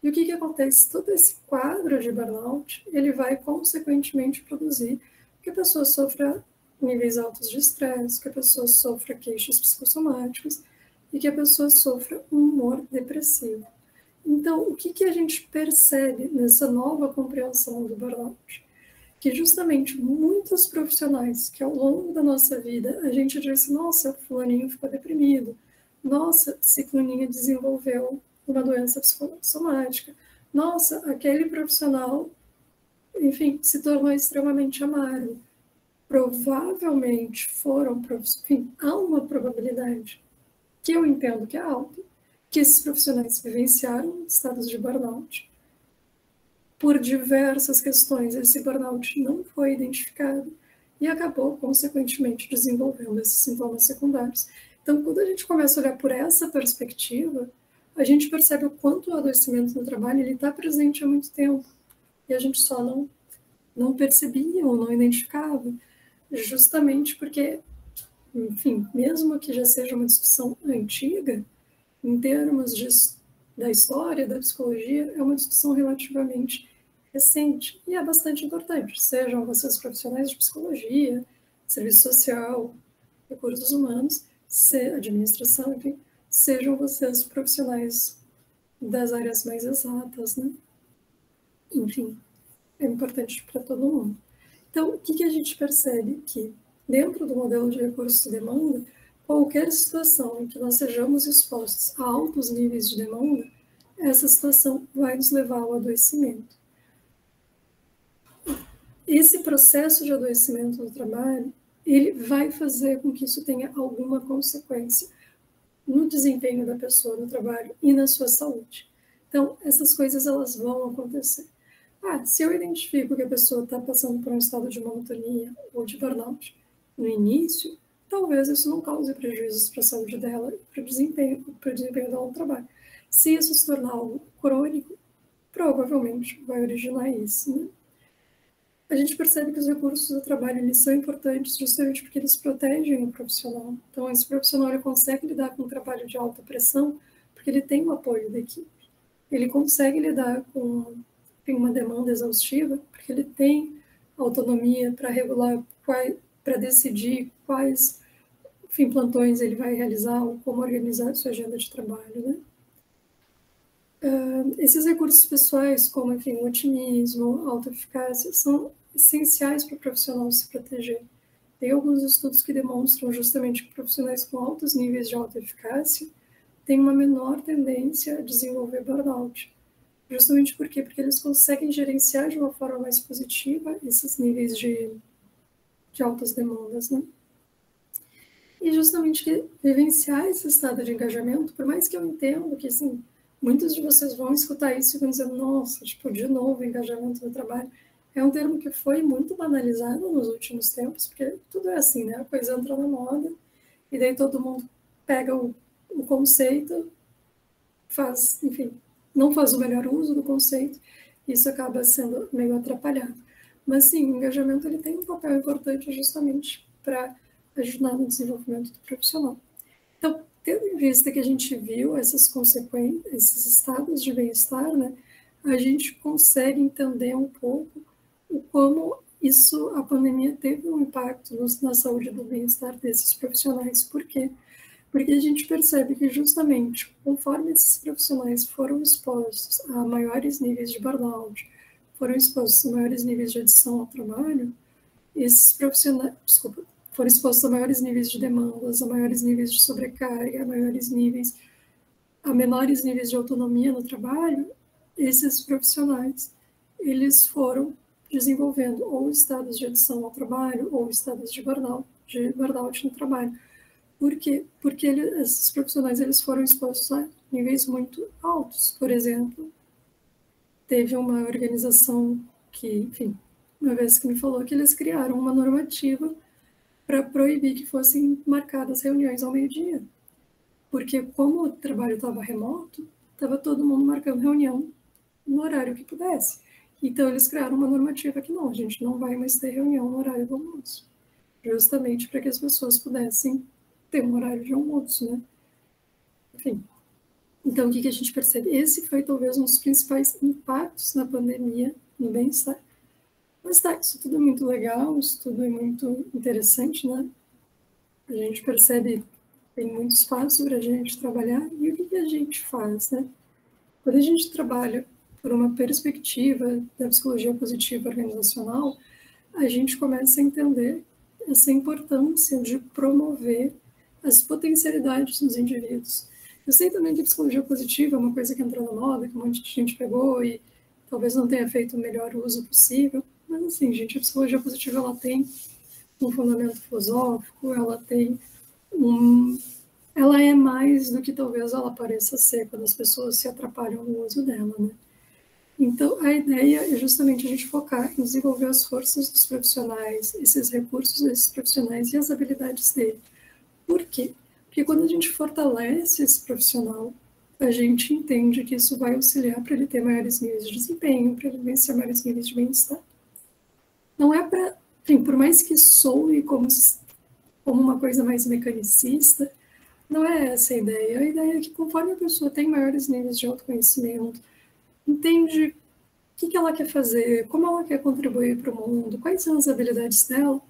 E o que acontece? Todo esse quadro de burnout, ele vai consequentemente produzir que a pessoa sofra níveis altos de estresse, que a pessoa sofra queixas psicossomáticas e que a pessoa sofra um humor depressivo. Então, o que a gente percebe nessa nova compreensão do burnout? Que justamente muitos profissionais que ao longo da nossa vida a gente disse, nossa, fulaninho ficou deprimido, nossa, cicloninha desenvolveu uma doença psicossomática, nossa, aquele profissional, enfim, se tornou extremamente amargo. Provavelmente foram profissionais, há uma probabilidade, que eu entendo que é alta, que esses profissionais vivenciaram estados de burnout. Por diversas questões, esse burnout não foi identificado e acabou, consequentemente, desenvolvendo esses sintomas secundários. Então, quando a gente começa a olhar por essa perspectiva, a gente percebe o quanto o adoecimento no trabalho está presente há muito tempo e a gente só não percebia ou não identificava, justamente porque, enfim, mesmo que já seja uma discussão antiga, em termos da história da psicologia, é uma discussão relativamente recente e é bastante importante, sejam vocês profissionais de psicologia, serviço social, recursos humanos, administração, enfim, sejam vocês profissionais das áreas mais exatas, né? Enfim, é importante para todo mundo. Então, o que a gente percebe? Que dentro do modelo de recurso e demanda, qualquer situação em que nós sejamos expostos a altos níveis de demanda, essa situação vai nos levar ao adoecimento. Esse processo de adoecimento do trabalho, ele vai fazer com que isso tenha alguma consequência no desempenho da pessoa no trabalho e na sua saúde. Então, essas coisas elas vão acontecer. Se eu identifico que a pessoa está passando por um estado de monotonia ou de burnout no início, talvez isso não cause prejuízos para a saúde dela e para o desempenho dela no trabalho. Se isso se tornar algo crônico, provavelmente vai originar isso, né? A gente percebe que os recursos do trabalho eles são importantes justamente porque eles protegem o profissional. Então, esse profissional ele consegue lidar com um trabalho de alta pressão porque ele tem o apoio da equipe. Ele consegue lidar com uma demanda exaustiva porque ele tem autonomia para regular, para decidir quais plantões ele vai realizar ou como organizar a sua agenda de trabalho, né? Esses recursos pessoais, como, enfim, o otimismo, a autoeficácia, são essenciais para o profissional se proteger. Tem alguns estudos que demonstram justamente que profissionais com altos níveis de autoeficácia têm uma menor tendência a desenvolver burnout. Justamente por quê? Porque eles conseguem gerenciar de uma forma mais positiva esses níveis de altas demandas, né? E justamente que vivenciar esse estado de engajamento, por mais que eu entendo que, assim, muitos de vocês vão escutar isso e vão dizer, nossa, tipo, de novo, engajamento no trabalho. É um termo que foi muito banalizado nos últimos tempos, porque tudo é assim, né? A coisa entra na moda, e daí todo mundo pega o conceito, não faz o melhor uso do conceito, e isso acaba sendo meio atrapalhado. Mas sim, o engajamento ele tem um papel importante justamente para ajudar no desenvolvimento do profissional. Então, tendo em vista que a gente viu essas consequências, esses estados de bem-estar, né, a gente consegue entender um pouco o como a pandemia teve um impacto na saúde e no bem-estar desses profissionais. Por quê? Porque a gente percebe que justamente conforme esses profissionais foram expostos a maiores níveis de burnout, foram expostos a maiores níveis de adição ao trabalho, esses profissionais, foram expostos a maiores níveis de demandas, a maiores níveis de sobrecarga, a menores níveis de autonomia no trabalho, esses profissionais, eles foram desenvolvendo ou estados de adição ao trabalho ou estados de burnout no trabalho. Por quê? Porque esses profissionais eles foram expostos a níveis muito altos. Por exemplo, teve uma organização que, enfim, uma vez que me falou que eles criaram uma normativa para proibir que fossem marcadas reuniões ao meio-dia. Porque como o trabalho estava remoto, estava todo mundo marcando reunião no horário que pudesse. Então, eles criaram uma normativa que não, a gente não vai mais ter reunião no horário do almoço. Justamente para que as pessoas pudessem ter um horário de almoço, né? Enfim. Então, o que a gente percebe? Esse foi talvez um dos principais impactos na pandemia no bem-estar. Mas tá, isso tudo é muito legal, isso tudo é muito interessante, né? A gente percebe que tem muito espaço para a gente trabalhar. E o que a gente faz, né? Quando a gente trabalha por uma perspectiva da psicologia positiva organizacional, a gente começa a entender essa importância de promover as potencialidades dos indivíduos. Eu sei também que a psicologia positiva é uma coisa que entrou na moda, que um monte de gente pegou e talvez não tenha feito o melhor uso possível, mas assim, gente, a psicologia positiva ela tem um fundamento filosófico, ela é mais do que talvez ela pareça ser quando as pessoas se atrapalham no uso dela, né? Então, a ideia é justamente a gente focar em desenvolver as forças dos profissionais, esses recursos desses profissionais e as habilidades dele. Por quê? Porque quando a gente fortalece esse profissional, a gente entende que isso vai auxiliar para ele ter maiores níveis de desempenho, para ele vencer maiores níveis de bem-estar. Não é para, enfim, por mais que soe como uma coisa mais mecanicista, não é essa a ideia. A ideia é que conforme a pessoa tem maiores níveis de autoconhecimento, entende o que ela quer fazer, como ela quer contribuir para o mundo, quais são as habilidades dela,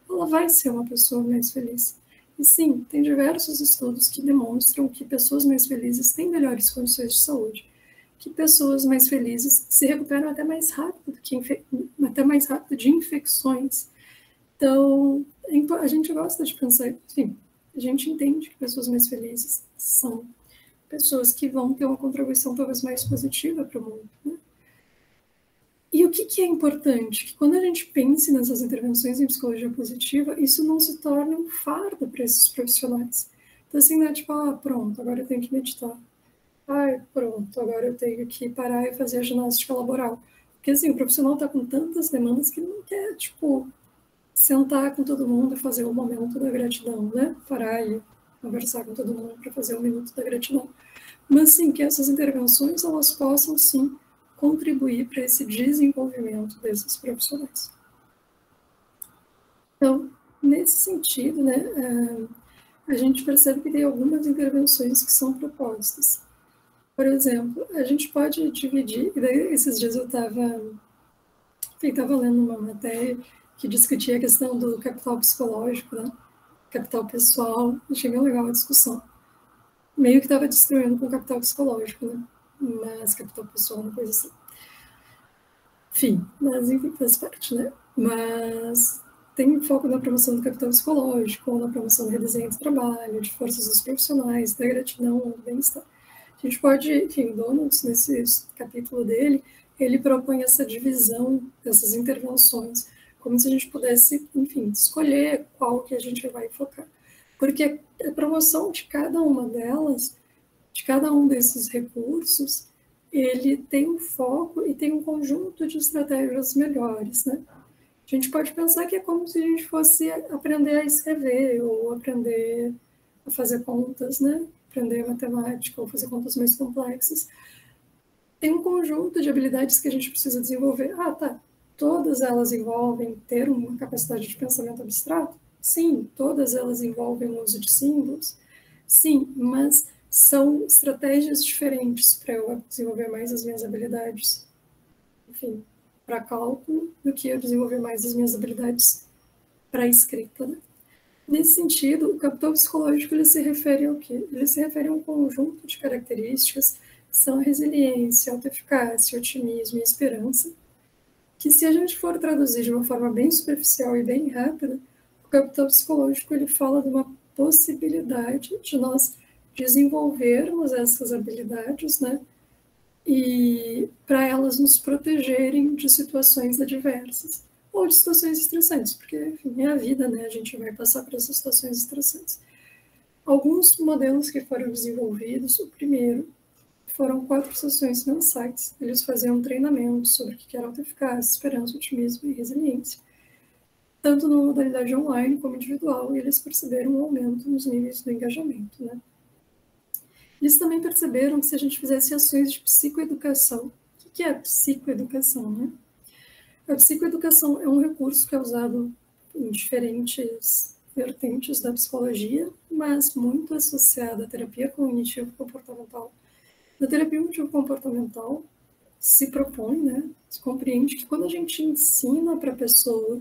ela vai ser uma pessoa mais feliz. E sim, tem diversos estudos que demonstram que pessoas mais felizes têm melhores condições de saúde, que pessoas mais felizes se recuperam até mais rápido, de infecções. Então, a gente gosta de pensar, enfim, a gente entende que pessoas mais felizes são pessoas que vão ter uma contribuição talvez mais positiva para o mundo, né? E o que é importante? Que quando a gente pense nessas intervenções em psicologia positiva, isso não se torne um fardo para esses profissionais. Então, assim, não é tipo, pronto, agora eu tenho que meditar. Pronto, agora eu tenho que parar e fazer a ginástica laboral. Porque, assim, o profissional está com tantas demandas que não quer, tipo, sentar com todo mundo e fazer o momento da gratidão, né? Parar e conversar com todo mundo para fazer o minuto da gratidão. Mas, sim, que essas intervenções, elas possam, sim, contribuir para esse desenvolvimento desses profissionais. Então, nesse sentido, né, a gente percebe que tem algumas intervenções que são propostas. Por exemplo, a gente pode dividir, e daí esses dias eu estava lendo uma matéria que discutia a questão do capital psicológico, né, capital pessoal, achei bem legal a discussão. Meio que estava destruindo com o capital psicológico, né, mas capital pessoal, uma coisa assim. Enfim, faz parte, né? Mas tem foco na promoção do capital psicológico, na promoção do redesenho do trabalho, de forças dos profissionais, da gratidão, do bem-estar. A gente pode, enfim, o Donalds, nesse capítulo dele, ele propõe essa divisão dessas intervenções, como se a gente pudesse, enfim, escolher qual que a gente vai focar. Porque a promoção de cada uma delas, de cada um desses recursos, ele tem um foco e tem um conjunto de estratégias melhores, né? A gente pode pensar que é como se a gente fosse aprender a escrever ou aprender a fazer contas, né? Aprender matemática ou fazer contas mais complexas. Tem um conjunto de habilidades que a gente precisa desenvolver. Todas elas envolvem ter uma capacidade de pensamento abstrato? Sim. Todas elas envolvem o uso de símbolos? Sim, mas são estratégias diferentes para eu desenvolver mais as minhas habilidades enfim, para cálculo, do que eu desenvolver mais as minhas habilidades para escrita, né? Nesse sentido, o capital psicológico ele se refere ao quê? Ele se refere a um conjunto de características que são a resiliência, a autoeficácia, otimismo e esperança, que se a gente for traduzir de uma forma bem superficial e bem rápida, o capital psicológico ele fala de uma possibilidade de nós desenvolvermos essas habilidades, né? E para elas nos protegerem de situações adversas ou de situações estressantes, porque, enfim, é a vida, né? A gente vai passar por essas situações estressantes. Alguns modelos que foram desenvolvidos, o primeiro, foram 4 sessões mensais. Eles faziam um treinamento sobre o que era autoeficácia, esperança, otimismo e resiliência, tanto na modalidade online como individual, e eles perceberam um aumento nos níveis do engajamento, né? Eles também perceberam que se a gente fizesse ações de psicoeducação, o que é psicoeducação, né? A psicoeducação é um recurso que é usado em diferentes vertentes da psicologia, mas muito associado à terapia cognitivo-comportamental. Na terapia cognitivo-comportamental se propõe, né, se compreende que quando a gente ensina para a pessoa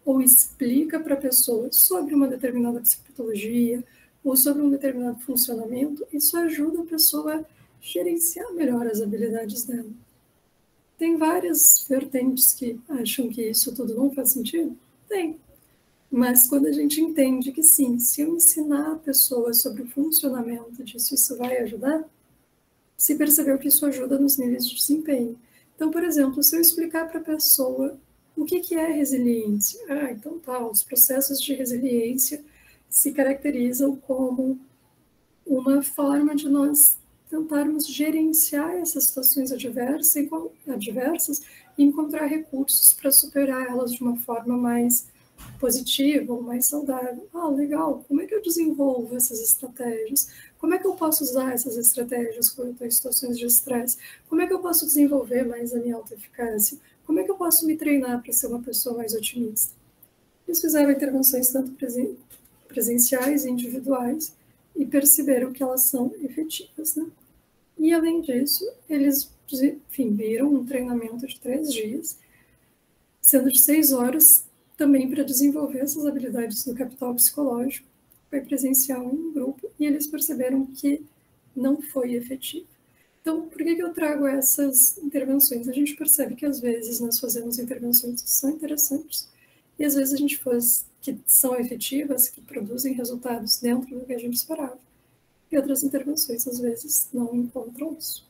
ou explica para a pessoa sobre uma determinada psicopatologia ou sobre um determinado funcionamento, isso ajuda a pessoa a gerenciar melhor as habilidades dela. Tem várias vertentes que acham que isso tudo não faz sentido? Tem. Mas quando a gente entende que sim, se eu ensinar a pessoa sobre o funcionamento disso, isso vai ajudar, se percebeu que isso ajuda nos níveis de desempenho. Então, por exemplo, se eu explicar para a pessoa o que é resiliência, então tá, os processos de resiliência se caracterizam como uma forma de nós tentarmos gerenciar essas situações adversas e encontrar recursos para superar elas de uma forma mais positiva ou mais saudável. Legal, como é que eu desenvolvo essas estratégias? Como é que eu posso usar essas estratégias quando eu estou em situações de estresse? Como é que eu posso desenvolver mais a minha autoeficácia? Como é que eu posso me treinar para ser uma pessoa mais otimista? Eles fizeram intervenções tanto presenciais e individuais e perceberam que elas são efetivas, né? E, além disso, eles, enfim, viram um treinamento de 3 dias, sendo de 6 horas, também para desenvolver essas habilidades do capital psicológico. Foi presencial em um grupo, e eles perceberam que não foi efetivo. Então, por que eu trago essas intervenções? A gente percebe que, às vezes, nós fazemos intervenções que são interessantes, e, às vezes, a gente faz que são efetivas, que produzem resultados dentro do que a gente esperava. E outras intervenções, às vezes, não encontram isso.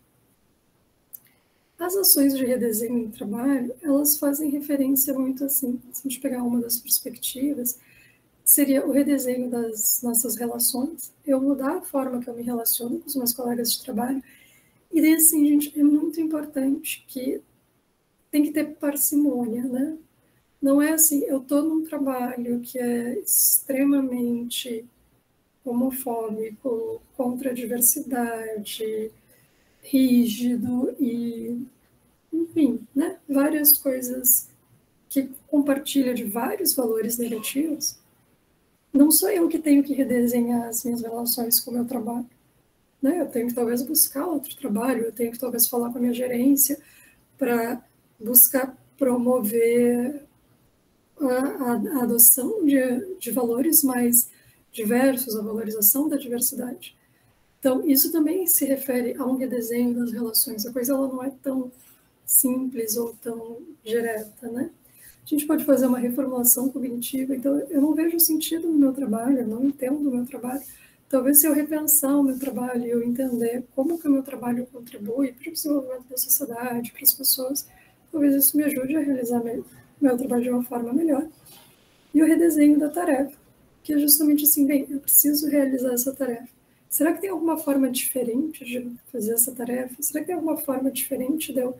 As ações de redesenho do trabalho, elas fazem referência muito assim, se a gente pegar uma das perspectivas, seria o redesenho das nossas relações, eu mudar a forma que eu me relaciono com os meus colegas de trabalho, e daí, assim, gente, é muito importante que tem que ter parcimônia, né? Não é assim, eu estou num trabalho que é extremamente homofóbico, contra a diversidade, rígido e, enfim, né, várias coisas que compartilha de vários valores negativos. Não sou eu que tenho que redesenhar as minhas relações com o meu trabalho, né? Eu tenho que talvez buscar outro trabalho, eu tenho que talvez falar com a minha gerência para buscar promover a adoção de valores mais diversos, a valorização da diversidade. Então, isso também se refere a um redesenho das relações. A coisa ela não é tão simples ou tão direta, né? A gente pode fazer uma reformulação cognitiva. Então, eu não vejo sentido no meu trabalho, eu não entendo o meu trabalho. Talvez se eu repensar o meu trabalho e eu entender como que o meu trabalho contribui para o desenvolvimento da sociedade, para as pessoas, talvez isso me ajude a realizar meu trabalho de uma forma melhor. E o redesenho da tarefa, que é justamente assim, bem, eu preciso realizar essa tarefa. Será que tem alguma forma diferente de fazer essa tarefa? Será que tem alguma forma diferente de eu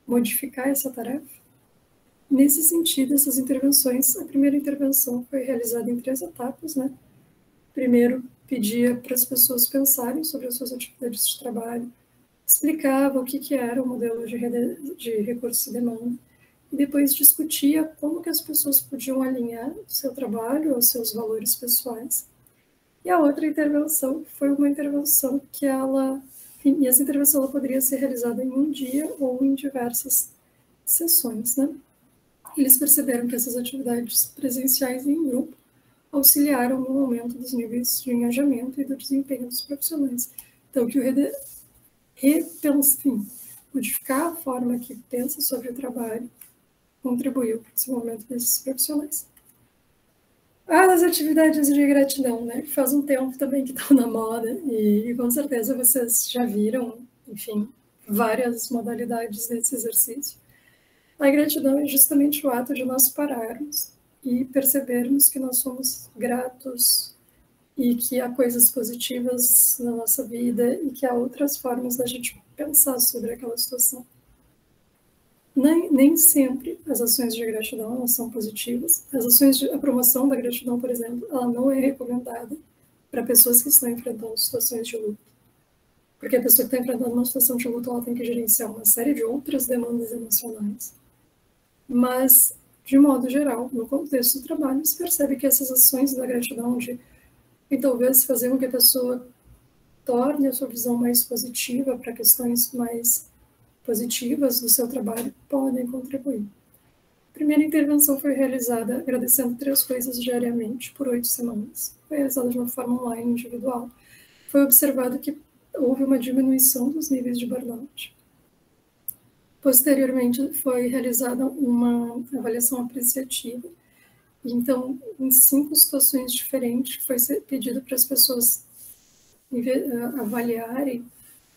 modificar essa tarefa? Nesse sentido, essas intervenções, a primeira intervenção foi realizada em 3 etapas, né? Primeiro, pedia para as pessoas pensarem sobre as suas atividades de trabalho, explicava o que era o modelo de recurso e demanda, e depois discutia como que as pessoas podiam alinhar o seu trabalho aos seus valores pessoais. E a outra intervenção foi uma intervenção que ela... E essa intervenção ela poderia ser realizada em um dia ou em diversas sessões, né? Eles perceberam que essas atividades presenciais em grupo auxiliaram no aumento dos níveis de engajamento e do desempenho dos profissionais. Então, que o modificar a forma que pensa sobre o trabalho contribuiu para o desenvolvimento desses profissionais. As atividades de gratidão, né? Faz um tempo também que estão na moda e com certeza vocês já viram, enfim, várias modalidades desse exercício. A gratidão é justamente o ato de nós pararmos e percebermos que nós somos gratos e que há coisas positivas na nossa vida e que há outras formas da gente pensar sobre aquela situação. Nem sempre as ações de gratidão elas são positivas. A promoção da gratidão, por exemplo, ela não é recomendada para pessoas que estão enfrentando situações de luto. Porque a pessoa que está enfrentando uma situação de luto, ela tem que gerenciar uma série de outras demandas emocionais. Mas, de modo geral, no contexto do trabalho, se percebe que essas ações da gratidão e talvez fazer com que a pessoa torne a sua visão mais positiva para questões mais positivas do seu trabalho podem contribuir. A primeira intervenção foi realizada agradecendo 3 coisas diariamente por 8 semanas. Foi realizada de uma forma online, individual. Foi observado que houve uma diminuição dos níveis de burnout. Posteriormente, foi realizada uma avaliação apreciativa. Então, em 5 situações diferentes, foi pedido para as pessoas avaliarem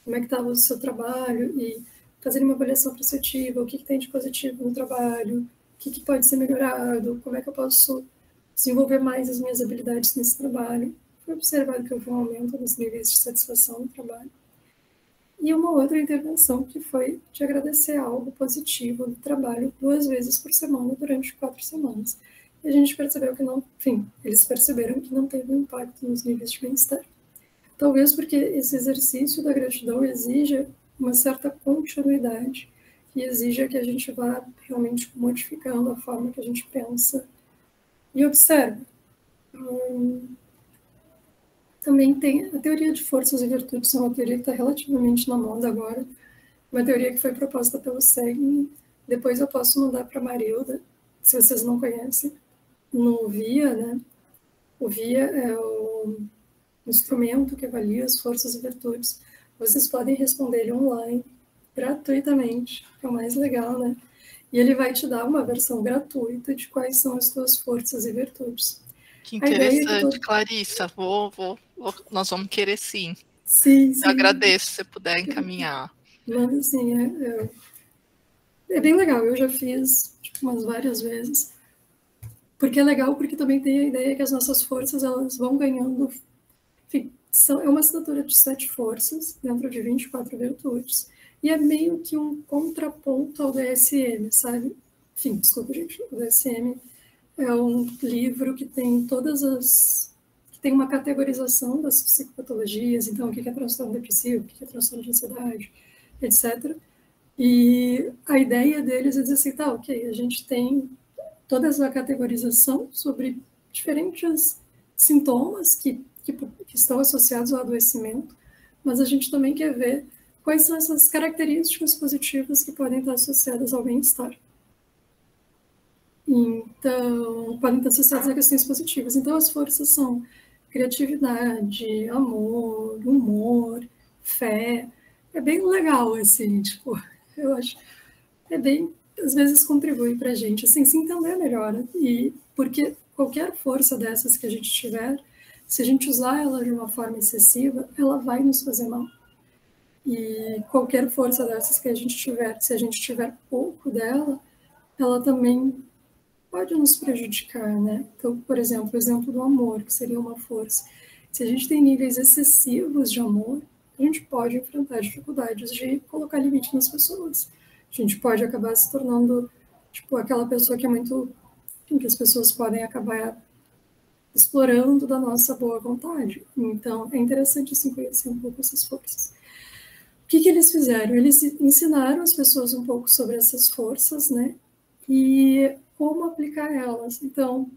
como é que estava o seu trabalho e fazerem uma avaliação apreciativa, o que tem de positivo no trabalho, o que pode ser melhorado, como é que eu posso desenvolver mais as minhas habilidades nesse trabalho. Foi observado que houve um aumento nos níveis de satisfação no trabalho. E uma outra intervenção que foi de agradecer algo positivo do trabalho 2 vezes por semana durante 4 semanas. E a gente percebeu que não, enfim, eles perceberam que não teve um impacto nos níveis de bem-estar. Talvez porque esse exercício da gratidão exija uma certa continuidade e exija que a gente vá realmente modificando a forma que a gente pensa e observa. Também tem a teoria de forças e virtudes, é uma teoria que está relativamente na moda agora, uma teoria que foi proposta pelo Segni. Depois eu posso mandar para a Marilda, se vocês não conhecem, no VIA, né? O VIA é o instrumento que avalia as forças e virtudes. Vocês podem responder ele online, gratuitamente, que é o mais legal, né? E ele vai te dar uma versão gratuita de quais são as suas forças e virtudes. Que interessante, Clarissa. Nós vamos querer sim. Sim. Eu agradeço se você puder encaminhar. Mas assim, é bem legal. Eu já fiz umas várias vezes. Porque é legal, porque também tem a ideia que as nossas forças elas vão ganhando. Enfim, é uma assinatura de 7 forças dentro de 24 virtudes. E é meio que um contraponto ao DSM, sabe? Enfim, desculpa, gente. O DSM é um livro que tem que tem uma categorização das psicopatologias, então o que é transtorno depressivo, o que é transtorno de ansiedade, etc. E a ideia deles é dizer assim, tá, ok, a gente tem toda essa categorização sobre diferentes sintomas que estão associados ao adoecimento, mas a gente também quer ver quais são essas características positivas que podem estar associadas ao bem-estar. Então, podem estar associadas a questões positivas. Então, as forças são criatividade, amor, humor, fé. É bem legal, assim, tipo, eu acho. É bem, às vezes, contribui para a gente, assim, se entender melhor. E porque qualquer força dessas que a gente tiver, se a gente usar ela de uma forma excessiva, ela vai nos fazer mal. E qualquer força dessas que a gente tiver, se a gente tiver pouco dela, ela também pode nos prejudicar, né? Então, por exemplo, o exemplo do amor, que seria uma força. Se a gente tem níveis excessivos de amor, a gente pode enfrentar dificuldades de colocar limite nas pessoas. A gente pode acabar se tornando, tipo, aquela pessoa que é muito... que as pessoas podem acabar explorando da nossa boa vontade. Então, é interessante, assim, conhecer um pouco essas forças. O que eles fizeram? Eles ensinaram as pessoas um pouco sobre essas forças, né? E como aplicar elas. Então,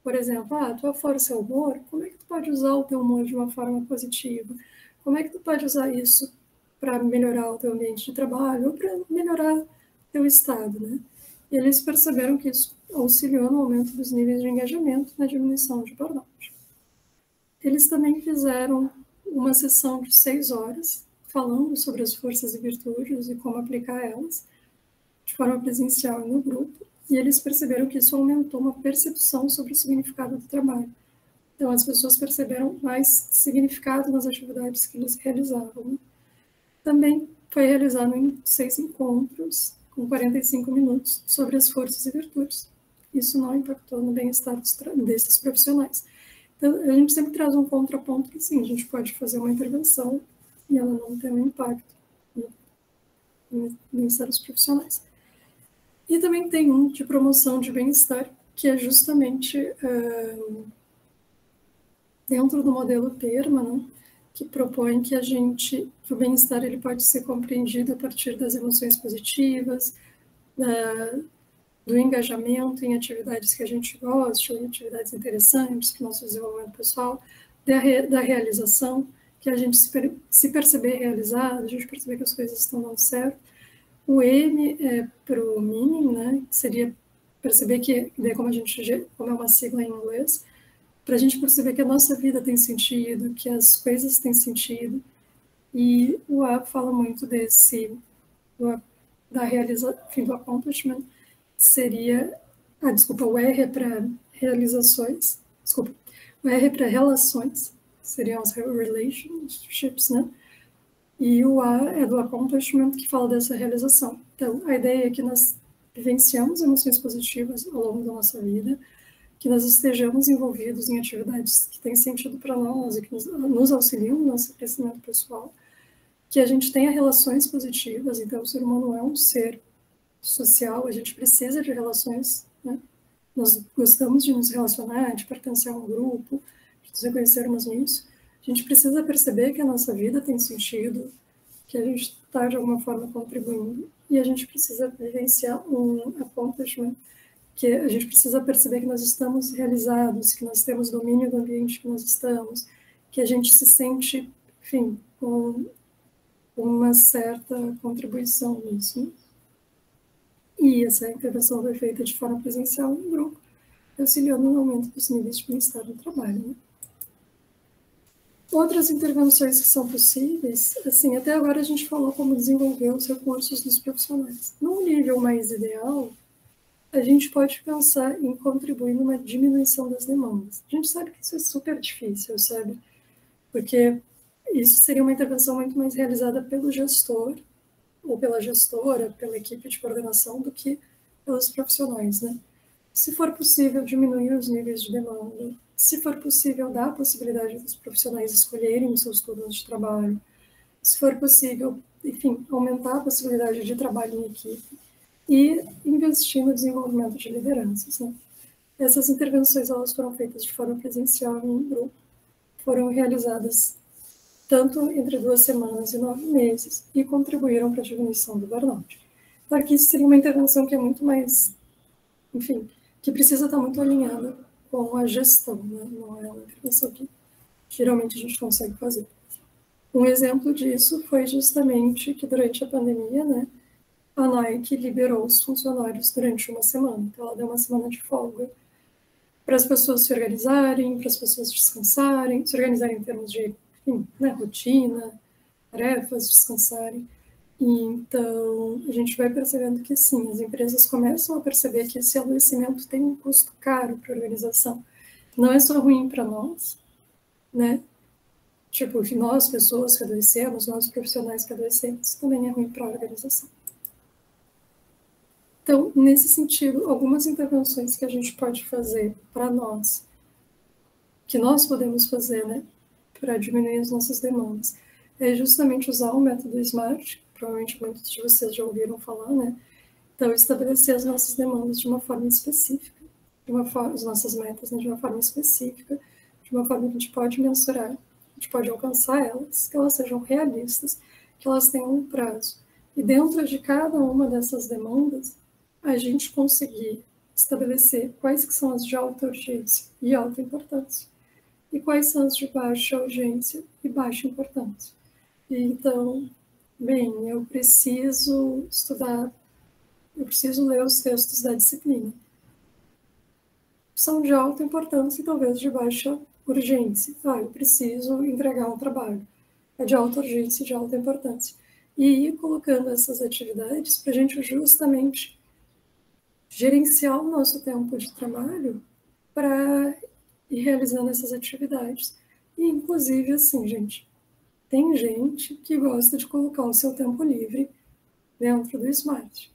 por exemplo, a tua força é o humor, como é que tu pode usar o teu humor de uma forma positiva? Como é que tu pode usar isso para melhorar o teu ambiente de trabalho ou para melhorar teu estado, né? E eles perceberam que isso auxiliou no aumento dos níveis de engajamento na diminuição de burnout. Eles também fizeram uma sessão de 6 horas, falando sobre as forças e virtudes e como aplicar elas, de forma presencial e no grupo, e eles perceberam que isso aumentou uma percepção sobre o significado do trabalho. Então, as pessoas perceberam mais significado nas atividades que eles realizavam. Também foi realizado em 6 encontros, com 45 minutos, sobre as forças e virtudes. Isso não impactou no bem-estar desses profissionais. Então, a gente sempre traz um contraponto que, sim, a gente pode fazer uma intervenção e ela não tem um impacto no bem-estar dos profissionais. E também tem um de promoção de bem-estar, que é justamente dentro do modelo PERMA, né, que propõe que o bem-estar ele pode ser compreendido a partir das emoções positivas, do engajamento em atividades que a gente gosta, em atividades interessantes para o nosso desenvolvimento pessoal, da realização, que a gente se perceber realizado, a gente perceber que as coisas estão dando certo. O M é para o meaning, né, que seria perceber que, como é uma sigla em inglês, para a gente perceber que a nossa vida tem sentido, que as coisas têm sentido. E o A fala muito do accomplishment, seria... desculpa, o R é para realizações, desculpa, o R é para relações, seriam as relationships, né? E o A é do accomplishment, que fala dessa realização. Então, a ideia é que nós vivenciamos emoções positivas ao longo da nossa vida, que nós estejamos envolvidos em atividades que têm sentido para nós e que nos auxiliam no nosso crescimento pessoal, que a gente tenha relações positivas. Então, o ser humano é um ser social, a gente precisa de relações, né? Nós gostamos de nos relacionar, de pertencer a um grupo, de nos reconhecermos nisso. A gente precisa perceber que a nossa vida tem sentido, que a gente está, de alguma forma, contribuindo, e a gente precisa vivenciar um accomplishment, que a gente precisa perceber que nós estamos realizados, que nós temos domínio do ambiente que nós estamos, que a gente se sente, enfim, com uma certa contribuição nisso. E essa intervenção foi feita de forma presencial em grupo, auxiliando no aumento dos níveis de bem-estar no trabalho, né? Outras intervenções que são possíveis, assim, até agora a gente falou como desenvolver os recursos dos profissionais. Num nível mais ideal, a gente pode pensar em contribuir numa diminuição das demandas. A gente sabe que isso é super difícil, sabe? Porque isso seria uma intervenção muito mais realizada pelo gestor, ou pela gestora, pela equipe de coordenação, do que pelos profissionais, né? Se for possível, diminuir os níveis de demanda. Se for possível, dar a possibilidade dos profissionais escolherem os seus turnos de trabalho. Se for possível, enfim, aumentar a possibilidade de trabalho em equipe e investir no desenvolvimento de lideranças, né? Essas intervenções elas foram feitas de forma presencial e em grupo, foram realizadas tanto entre 2 semanas e 9 meses, e contribuíram para a diminuição do burnout. Claro que isso seria uma intervenção que é muito mais, enfim, que precisa estar muito alinhada com a gestão, né? Não é uma intervenção que geralmente a gente consegue fazer. Um exemplo disso foi justamente que durante a pandemia, né, a Nike liberou os funcionários durante 1 semana. Então, ela deu 1 semana de folga para as pessoas se organizarem, para as pessoas descansarem, se organizarem em termos de, enfim, né, rotina, tarefas, descansarem. E, então, a gente vai percebendo que sim, as empresas começam a perceber que esse adoecimento tem um custo caro para a organização. Não é só ruim para nós, né? Tipo, nós, pessoas que adoecemos, nós, profissionais que adoecemos, também é ruim para a organização. Então, nesse sentido, algumas intervenções que a gente pode fazer para nós, que nós podemos fazer, né, para diminuir as nossas demandas, é justamente usar o método SMART, provavelmente muitos de vocês já ouviram falar, né? Então, estabelecer as nossas demandas de uma forma específica, as nossas metas, né, de uma forma específica, de uma forma que a gente pode mensurar, a gente pode alcançar elas, que elas sejam realistas, que elas tenham um prazo. E dentro de cada uma dessas demandas, a gente conseguir estabelecer quais que são as de alta urgência e alta importância, e quais são as de baixa urgência e baixa importância. E então, bem, eu preciso estudar eu preciso ler os textos da disciplina. São de alta importância e talvez de baixa urgência. Eu preciso entregar um trabalho. É de alta urgência e de alta importância. E ir colocando essas atividades para a gente justamente gerenciar o nosso tempo de trabalho para ir realizando essas atividades. E, inclusive, assim, gente, tem gente que gosta de colocar o seu tempo livre dentro do Smart.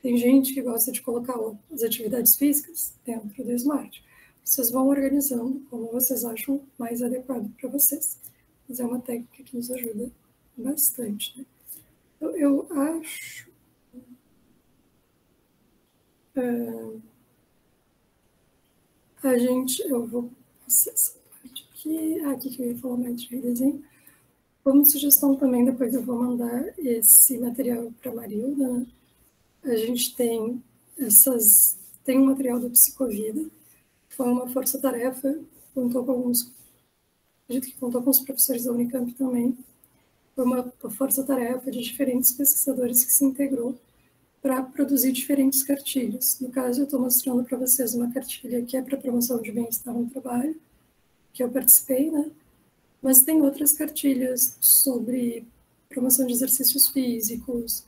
Tem gente que gosta de colocar as atividades físicas dentro do Smart. Vocês vão organizando como vocês acham mais adequado para vocês. Mas é uma técnica que nos ajuda bastante, né? Eu acho... eu vou passar essa parte aqui. Aqui que eu ia falar mais de redesenho. Como sugestão também, depois eu vou mandar esse material para a Marilda, né? A gente tem um material do Psicovida, foi uma força-tarefa, acredito que contou com os professores da Unicamp também, foi uma força-tarefa de diferentes pesquisadores que se integrou para produzir diferentes cartilhas. No caso, eu estou mostrando para vocês uma cartilha que é para promoção de bem-estar no trabalho, que eu participei, né? Mas tem outras cartilhas sobre promoção de exercícios físicos,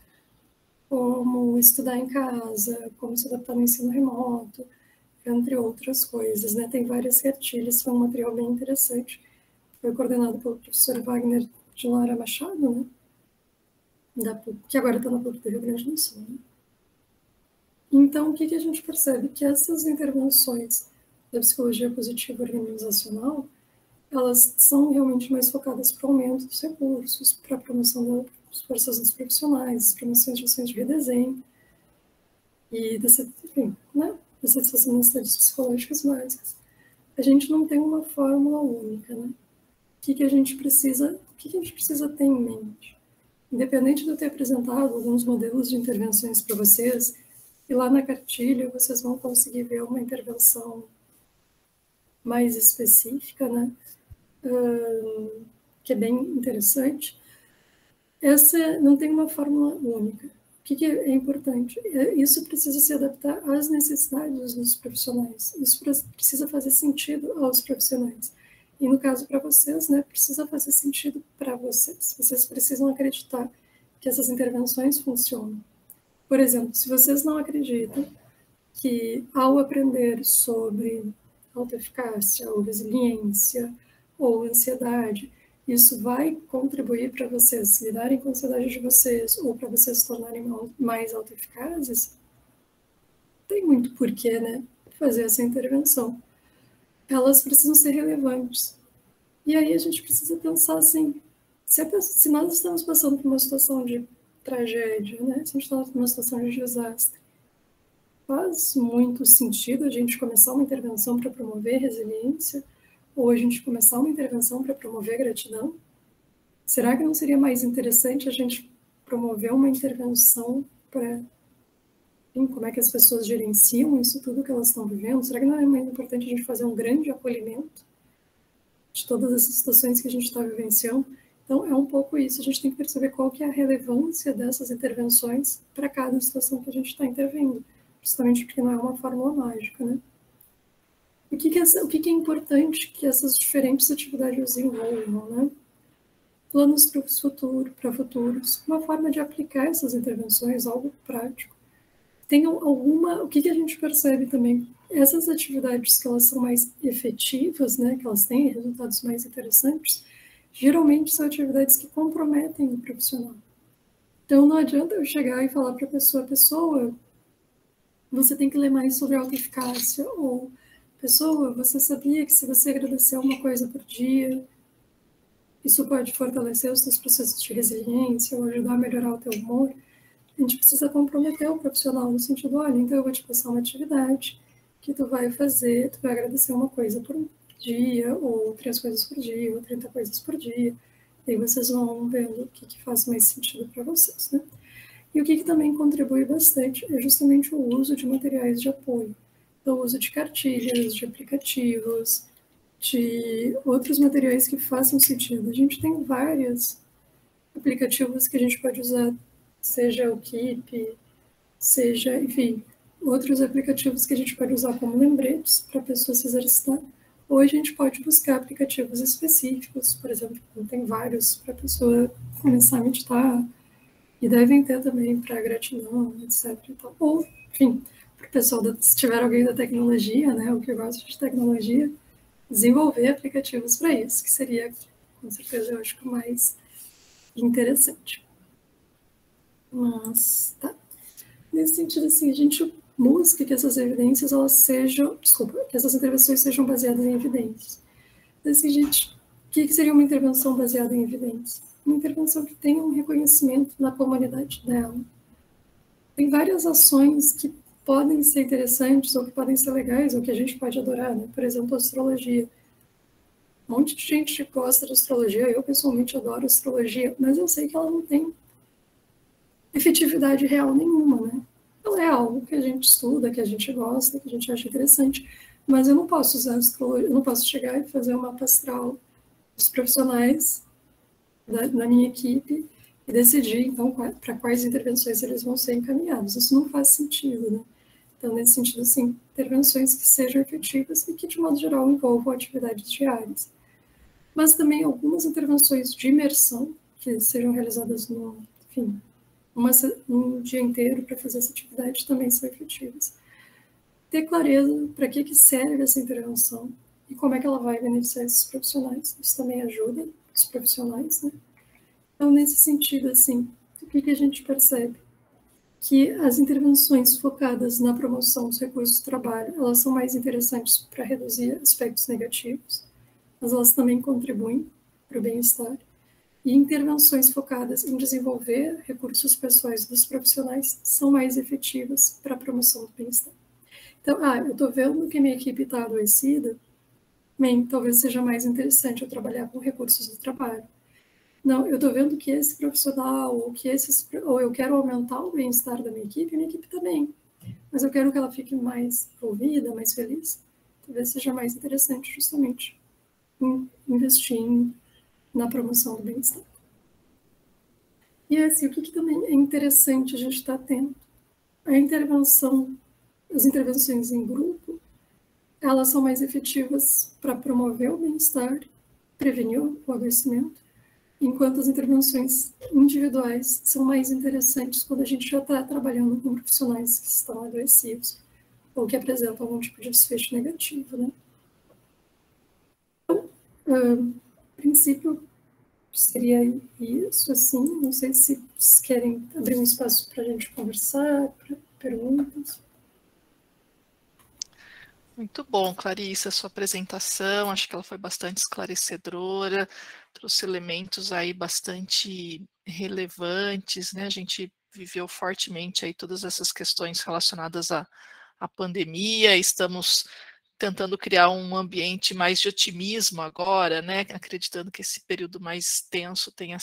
como estudar em casa, como se adaptar no ensino remoto, entre outras coisas, né? Tem várias cartilhas, foi um material bem interessante. Foi coordenado pelo professor Wagner de Lara Machado, né? Que agora está na PUC do Rio Grande do Sul, né? Então, o que a gente percebe? Que essas intervenções da psicologia positiva organizacional, elas são realmente mais focadas para o aumento dos recursos, para a promoção das forças dos profissionais, promoção de ações de redesenho e dessa satisfação das necessidades psicológicas básicas. A gente não tem uma fórmula única, né? O que a gente precisa ter em mente? Independente de eu ter apresentado alguns modelos de intervenções para vocês, e lá na cartilha vocês vão conseguir ver uma intervenção mais específica, né? Que é bem interessante. Essa não tem uma fórmula única. O que é importante? Isso precisa se adaptar às necessidades dos profissionais. Isso precisa fazer sentido aos profissionais. E no caso para vocês, né, precisa fazer sentido para vocês. Vocês precisam acreditar que essas intervenções funcionam. Por exemplo, se vocês não acreditam que ao aprender sobre autoeficácia ou resiliência ou ansiedade, isso vai contribuir para vocês lidarem com a ansiedade de vocês ou para vocês se tornarem mais autoeficazes, tem muito porquê, né, fazer essa intervenção. Elas precisam ser relevantes. E aí a gente precisa pensar assim, se nós estamos passando por uma situação de tragédia, né, se a gente está numa situação de desastre, faz muito sentido a gente começar uma intervenção para promover resiliência ou a gente começar uma intervenção para promover gratidão? Será que não seria mais interessante a gente promover uma intervenção para como é que as pessoas gerenciam isso tudo que elas estão vivendo? Será que não é mais importante a gente fazer um grande acolhimento de todas essas situações que a gente está vivenciando? Então, é um pouco isso. A gente tem que perceber qual que é a relevância dessas intervenções para cada situação que a gente está intervindo, justamente porque não é uma fórmula mágica, né? O que é importante que essas diferentes atividades envolvam, né? Planos para futuros, uma forma de aplicar essas intervenções, algo prático. O que a gente percebe também? Essas atividades que elas são mais efetivas, né, que elas têm resultados mais interessantes, geralmente são atividades que comprometem o profissional. Então não adianta eu chegar e falar para a pessoa, você tem que ler mais sobre autoeficácia, ou pessoa, você sabia que se você agradecer uma coisa por dia, isso pode fortalecer os seus processos de resiliência ou ajudar a melhorar o teu humor? A gente precisa comprometer o profissional no sentido, olha, então eu vou te passar uma atividade que tu vai fazer, tu vai agradecer uma coisa por dia, ou 3 coisas por dia, ou 30 coisas por dia, e aí vocês vão vendo o que faz mais sentido para vocês, né? E o que também contribui bastante é justamente o uso de materiais de apoio. Então, o uso de cartilhas, de aplicativos, de outros materiais que façam sentido. A gente tem vários aplicativos que a gente pode usar, seja o Keep, seja, enfim, outros aplicativos que a gente pode usar como lembretes para a pessoa se exercitar, ou a gente pode buscar aplicativos específicos, por exemplo, tem vários para a pessoa começar a meditar, e devem ter também para gratidão, etc. Então, ou, enfim, para o pessoal, se tiver alguém da tecnologia, né, ou que gosta de tecnologia, desenvolver aplicativos para isso, que seria, com certeza, eu acho que o mais interessante. Mas, tá. Nesse sentido, assim, a gente busca que essas evidências, elas sejam, desculpa, que essas intervenções sejam baseadas em evidências. Então, assim, gente, o que seria uma intervenção baseada em evidências? Uma intervenção que tenha um reconhecimento na comunidade dela. Tem várias ações que podem ser interessantes, ou que podem ser legais, ou que a gente pode adorar, né? Por exemplo, a astrologia. Um monte de gente gosta de astrologia, eu pessoalmente adoro astrologia, mas eu sei que ela não tem efetividade real nenhuma, né? Ela é algo que a gente estuda, que a gente gosta, que a gente acha interessante, mas eu não posso usar astrologia, eu não posso chegar e fazer uma mapa astral dos profissionais da minha equipe e decidir, então, para quais intervenções eles vão ser encaminhados. Isso não faz sentido, né? Então, nesse sentido, assim, intervenções que sejam efetivas e que, de modo geral, envolvam atividades diárias. Mas também algumas intervenções de imersão, que sejam realizadas no, enfim, um dia inteiro para fazer essa atividade, também são efetivas. Ter clareza para que serve essa intervenção e como é que ela vai beneficiar esses profissionais. Isso também ajuda os profissionais, né? Então, nesse sentido, assim, o que a gente percebe? Que as intervenções focadas na promoção dos recursos do trabalho, elas são mais interessantes para reduzir aspectos negativos, mas elas também contribuem para o bem-estar. E intervenções focadas em desenvolver recursos pessoais dos profissionais são mais efetivas para a promoção do bem-estar. Então, eu estou vendo que minha equipe está adoecida, bem, talvez seja mais interessante eu trabalhar com recursos do trabalho. Não, eu estou vendo que esse profissional, ou eu quero aumentar o bem-estar da minha equipe também, mas eu quero que ela fique mais envolvida, mais feliz. Talvez seja mais interessante, justamente, investir na promoção do bem-estar. E assim, o que também é interessante a gente estar atento? As intervenções em grupo, elas são mais efetivas para promover o bem-estar, prevenir o adoecimento, enquanto as intervenções individuais são mais interessantes quando a gente já está trabalhando com profissionais que estão adoecidos ou que apresentam algum tipo de desfecho negativo, né? Então, a princípio, seria isso, assim. Não sei se vocês querem abrir um espaço para a gente conversar, para perguntas. Muito bom, Clarice, a sua apresentação, acho que ela foi bastante esclarecedora, trouxe elementos aí bastante relevantes, né? A gente viveu fortemente aí todas essas questões relacionadas à pandemia, estamos tentando criar um ambiente mais de otimismo agora, né? Acreditando que esse período mais tenso tenha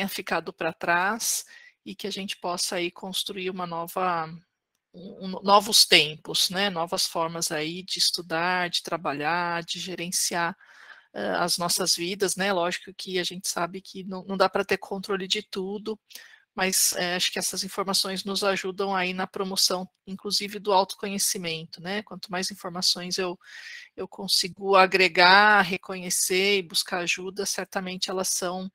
ficado para trás e que a gente possa aí construir uma novos tempos, né? Novas formas aí de estudar, de trabalhar, de gerenciar as nossas vidas, né? Lógico que a gente sabe que não dá para ter controle de tudo, mas acho que essas informações nos ajudam aí na promoção, inclusive do autoconhecimento, né? Quanto mais informações eu consigo agregar, reconhecer e buscar ajuda, certamente elas são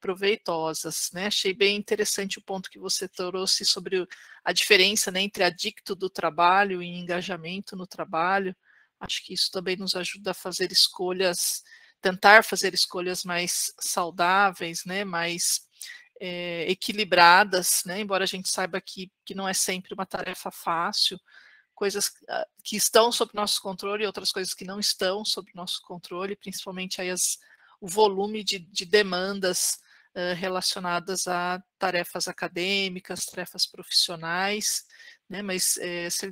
proveitosas, né? Achei bem interessante o ponto que você trouxe sobre a diferença, né, entre adicto do trabalho e engajamento no trabalho. Acho que isso também nos ajuda a fazer escolhas, tentar fazer escolhas mais saudáveis, né, mais equilibradas, né? Embora a gente saiba que não é sempre uma tarefa fácil, coisas que estão sob nosso controle e outras coisas que não estão sob nosso controle, principalmente aí o volume de demandas relacionadas a tarefas acadêmicas, tarefas profissionais, né? Mas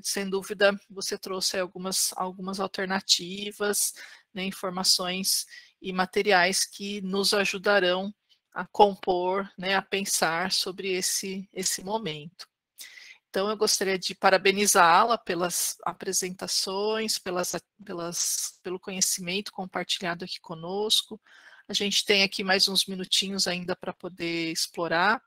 sem dúvida você trouxe algumas alternativas, né? Informações e materiais que nos ajudarão a compor, né? A pensar sobre esse momento. Então, eu gostaria de parabenizá-la pelas apresentações, pelo conhecimento compartilhado aqui conosco. A gente tem aqui mais uns minutinhos ainda para poder explorar.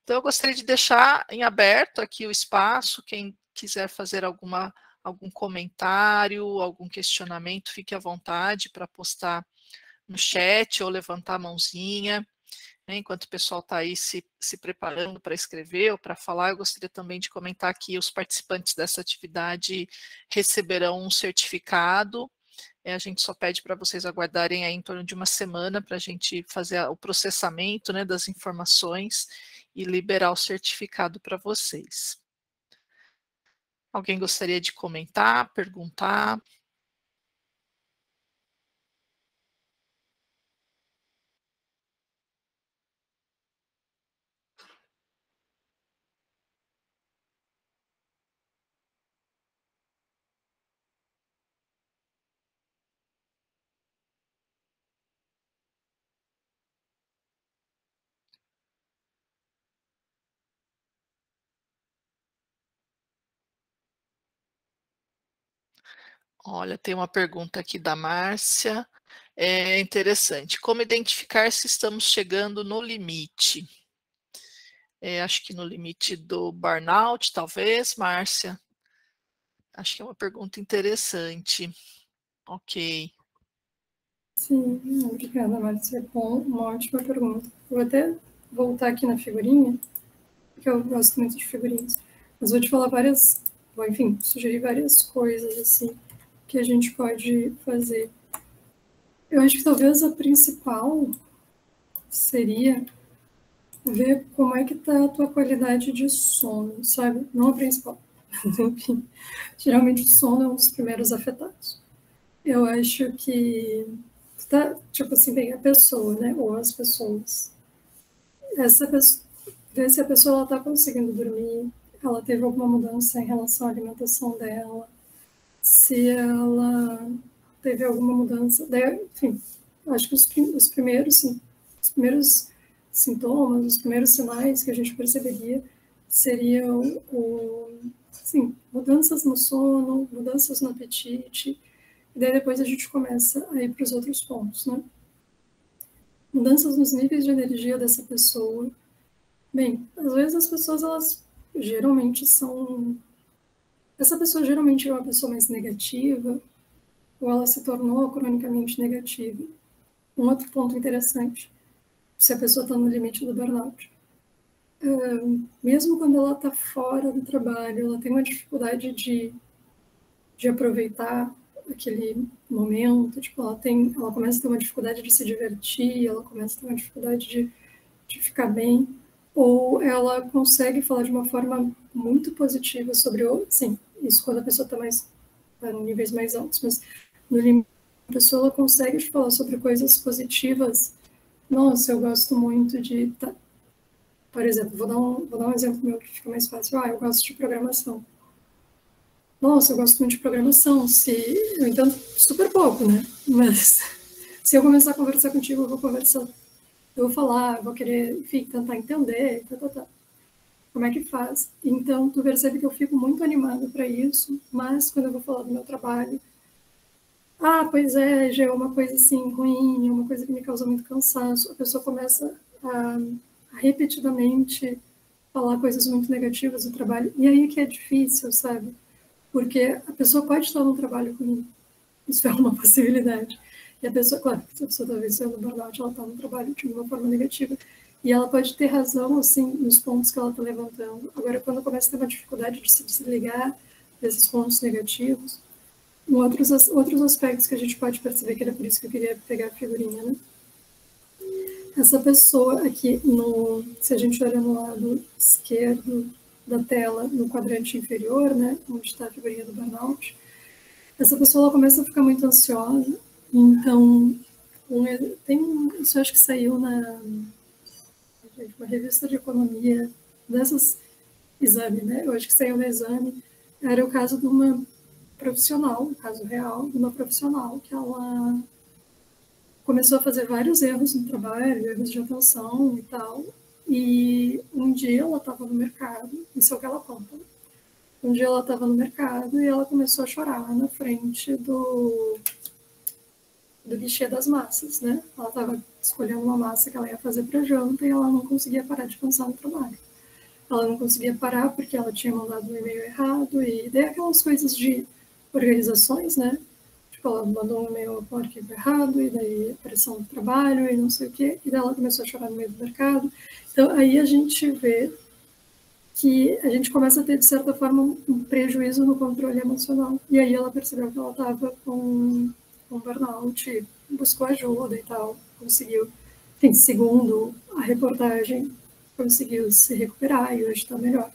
Então, eu gostaria de deixar em aberto aqui o espaço, quem quiser fazer algum comentário, algum questionamento, fique à vontade para postar no chat ou levantar a mãozinha. Enquanto o pessoal está aí se preparando para escrever ou para falar, eu gostaria também de comentar que os participantes dessa atividade receberão um certificado. A gente só pede para vocês aguardarem aí em torno de uma semana para a gente fazer o processamento, né, das informações e liberar o certificado para vocês. Alguém gostaria de comentar, perguntar? Olha, tem uma pergunta aqui da Márcia. É interessante. Como identificar se estamos chegando no limite? Acho que no limite do burnout, talvez, Márcia. Acho que é uma pergunta interessante. Ok. Sim, obrigada, Márcia. Uma ótima pergunta. Eu vou até voltar aqui na figurinha, porque eu gosto muito de figurinhas. Mas vou te falar enfim, sugerir várias coisas, assim, que a gente pode fazer. Eu acho que talvez a principal seria ver como é que tá a tua qualidade de sono, sabe? Não a principal. Enfim, geralmente o sono é um dos primeiros afetados. Eu acho que tá, tipo assim, bem, a pessoa, né? Ou as pessoas. Essa pessoa, ver se a pessoa está conseguindo dormir, ela teve alguma mudança em relação à alimentação dela, se ela teve alguma mudança, enfim, acho que os primeiros sintomas, os primeiros sinais que a gente perceberia seriam assim, mudanças no sono, mudanças no apetite, e daí depois a gente começa a ir para os outros pontos, né? Mudanças nos níveis de energia dessa pessoa. Bem, às vezes as pessoas, elas geralmente são... Essa pessoa geralmente é uma pessoa mais negativa, ou ela se tornou cronicamente negativa. Um outro ponto interessante, se a pessoa está no limite do burnout. Mesmo quando ela está fora do trabalho, ela tem uma dificuldade de aproveitar aquele momento, tipo, ela começa a ter uma dificuldade de se divertir, ela começa a ter uma dificuldade de ficar bem, ou ela consegue falar de uma forma muito positiva sobre sim, isso quando a pessoa está em níveis mais altos, mas no limite a pessoa ela consegue falar sobre coisas positivas. Nossa, eu gosto muito de, por exemplo, vou dar um exemplo meu que fica mais fácil. Eu gosto de programação. Nossa, eu gosto muito de programação. Eu entendo super pouco, né? Mas se eu começar a conversar contigo, eu vou falar, vou querer, enfim, tentar entender, como é que faz. Então, tu percebe que eu fico muito animada para isso, mas quando eu vou falar do meu trabalho, pois é, já é uma coisa assim ruim, é uma coisa que me causa muito cansaço. A pessoa começa a repetidamente falar coisas muito negativas do trabalho, e aí que é difícil, sabe? Porque a pessoa pode estar num trabalho ruim, isso é uma possibilidade. E a pessoa, claro, se a pessoa talvez seja no burnout, ela está no trabalho de uma forma negativa. E ela pode ter razão, assim, nos pontos que ela está levantando. Agora, quando começa a ter uma dificuldade de se desligar desses pontos negativos, outros aspectos que a gente pode perceber, que era por isso que eu queria pegar a figurinha, né? Essa pessoa aqui, se a gente olha no lado esquerdo da tela, no quadrante inferior, né, onde está a figurinha do burnout, essa pessoa ela começa a ficar muito ansiosa. Então, isso eu acho que saiu na uma revista de economia dessas exame, né? Eu acho que saiu no exame. Era o caso de uma profissional, um caso real, de uma profissional que ela começou a fazer vários erros no trabalho, erros de atenção e tal. E um dia ela estava no mercado, isso é o que ela conta. Um dia ela estava no mercado e ela começou a chorar na frente do guichê das massas, né? Ela estava escolhendo uma massa que ela ia fazer para janta e ela não conseguia parar de pensar no trabalho. Ela não conseguia parar porque ela tinha mandado um e-mail errado e daí aquelas coisas de organizações, né? Tipo, ela mandou um e-mail com o arquivo errado e daí pressão do trabalho e não sei o quê, e daí ela começou a chorar no meio do mercado. Então, aí a gente vê que a gente começa a ter, de certa forma, um prejuízo no controle emocional. E aí ela percebeu que ela estava com um burnout, buscou ajuda e tal, conseguiu, enfim, segundo a reportagem, conseguiu se recuperar e hoje está melhor.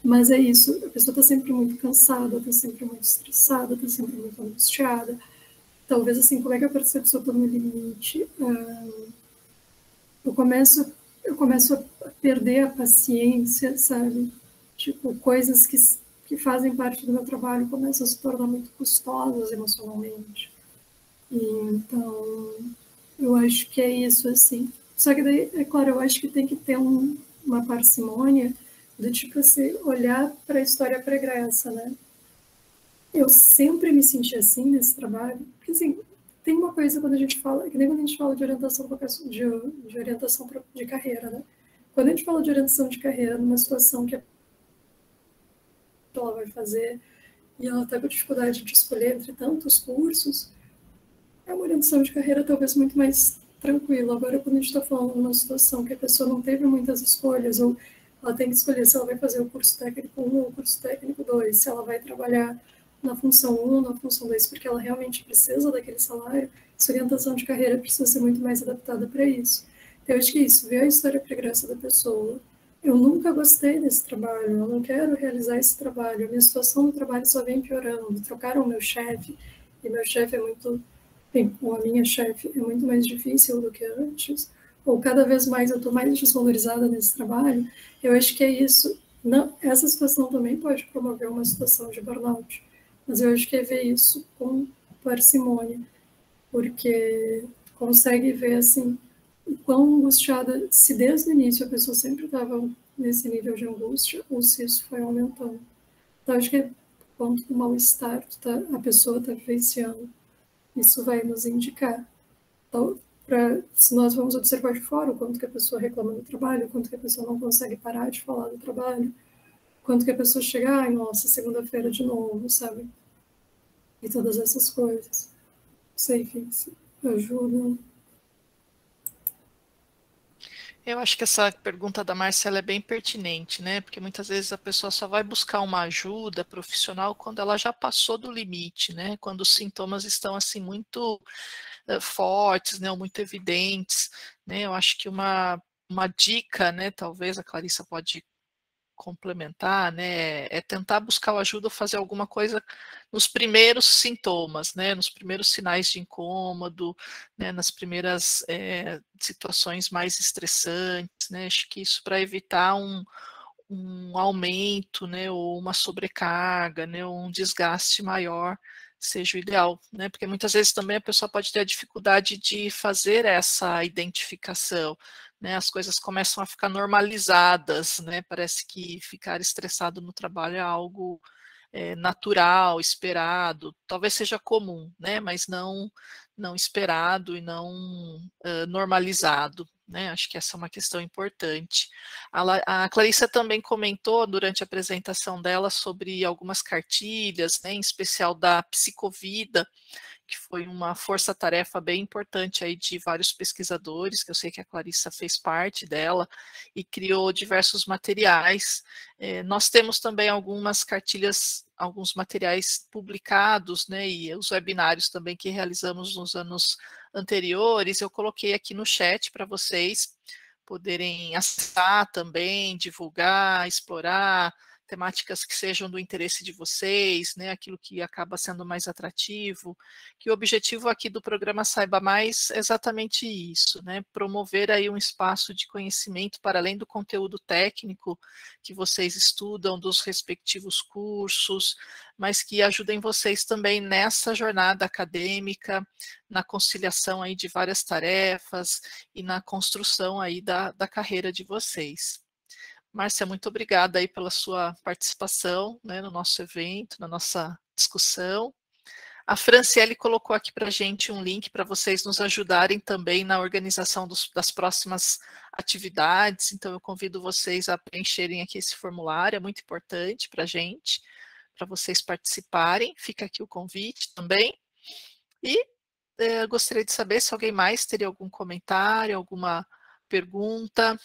Mas é isso, a pessoa está sempre muito cansada, está sempre muito estressada, está sempre muito angustiada. Talvez assim, como é que eu percebo se eu estou no limite? Eu começo a perder a paciência, sabe? Tipo, coisas que fazem parte do meu trabalho começam a se tornar muito custosas emocionalmente. E, então, eu acho que é isso, assim. Só que daí, é claro, eu acho que tem que ter uma parcimônia do tipo assim, olhar para a história pregressa, né? Eu sempre me senti assim nesse trabalho, porque assim, tem uma coisa quando a gente fala, que nem quando a gente fala de orientação de orientação de carreira, né? Quando a gente fala de orientação de carreira numa situação que ela vai fazer e ela está com dificuldade de escolher entre tantos cursos, é uma orientação de carreira talvez muito mais tranquila. Agora, quando a gente está falando de uma situação que a pessoa não teve muitas escolhas, ou ela tem que escolher se ela vai fazer o curso técnico 1 ou o curso técnico 2, se ela vai trabalhar na função 1, na função 2, porque ela realmente precisa daquele salário, essa orientação de carreira precisa ser muito mais adaptada para isso. Então, eu acho que é isso, ver a história pregressa da pessoa. Eu nunca gostei desse trabalho, eu não quero realizar esse trabalho, a minha situação no trabalho só vem piorando, trocaram o meu chefe, e meu chefe é muito, bem, com a minha chefe é muito mais difícil do que antes, ou cada vez mais eu estou mais desvalorizada nesse trabalho, eu acho que é isso. Não, essa situação também pode promover uma situação de burnout, mas eu acho que é ver isso com parcimônia, porque consegue ver assim o quão angustiada, se desde o início a pessoa sempre estava nesse nível de angústia, ou se isso foi aumentando. Então, acho que quanto o mal-estar a pessoa está vivenciando, isso vai nos indicar. Então, se nós vamos observar de fora o quanto que a pessoa reclama do trabalho, o quanto que a pessoa não consegue parar de falar do trabalho, o quanto que a pessoa chega, ai, nossa, segunda-feira de novo, sabe? E todas essas coisas. Não sei, enfim, se ajuda. Eu acho que essa pergunta da Márcia ela é bem pertinente, né? Porque muitas vezes a pessoa só vai buscar uma ajuda profissional quando ela já passou do limite, né? Quando os sintomas estão assim muito fortes, né? Ou muito evidentes, né? Eu acho que uma dica, né? Talvez a Clarissa pode complementar, né, é tentar buscar ajuda ou fazer alguma coisa nos primeiros sintomas, né, nos primeiros sinais de incômodo, né, nas primeiras situações mais estressantes, né, acho que isso para evitar um aumento, né, ou uma sobrecarga, né, ou um desgaste maior seja o ideal, né, porque muitas vezes também a pessoa pode ter a dificuldade de fazer essa identificação, né, as coisas começam a ficar normalizadas, né, parece que ficar estressado no trabalho é algo natural, esperado, talvez seja comum, né, mas não esperado e não normalizado, né, acho que essa é uma questão importante. A Clarissa também comentou durante a apresentação dela sobre algumas cartilhas, né, em especial da Psicovida, que foi uma força-tarefa bem importante aí de vários pesquisadores, que eu sei que a Clarissa fez parte dela, e criou diversos materiais. Nós temos também algumas cartilhas, alguns materiais publicados, né, e os webinários também que realizamos nos anos anteriores, eu coloquei aqui no chat para vocês poderem acessar também, divulgar, explorar, temáticas que sejam do interesse de vocês, né, aquilo que acaba sendo mais atrativo, que o objetivo aqui do programa Saiba Mais é exatamente isso, né, promover aí um espaço de conhecimento para além do conteúdo técnico que vocês estudam dos respectivos cursos, mas que ajudem vocês também nessa jornada acadêmica, na conciliação aí de várias tarefas e na construção aí da carreira de vocês. Márcia, muito obrigada aí pela sua participação, né, no nosso evento, na nossa discussão. A Franciele colocou aqui para a gente um link para vocês nos ajudarem também na organização das próximas atividades, então eu convido vocês a preencherem aqui esse formulário, é muito importante para a gente, para vocês participarem, fica aqui o convite também. E gostaria de saber se alguém mais teria algum comentário, alguma pergunta.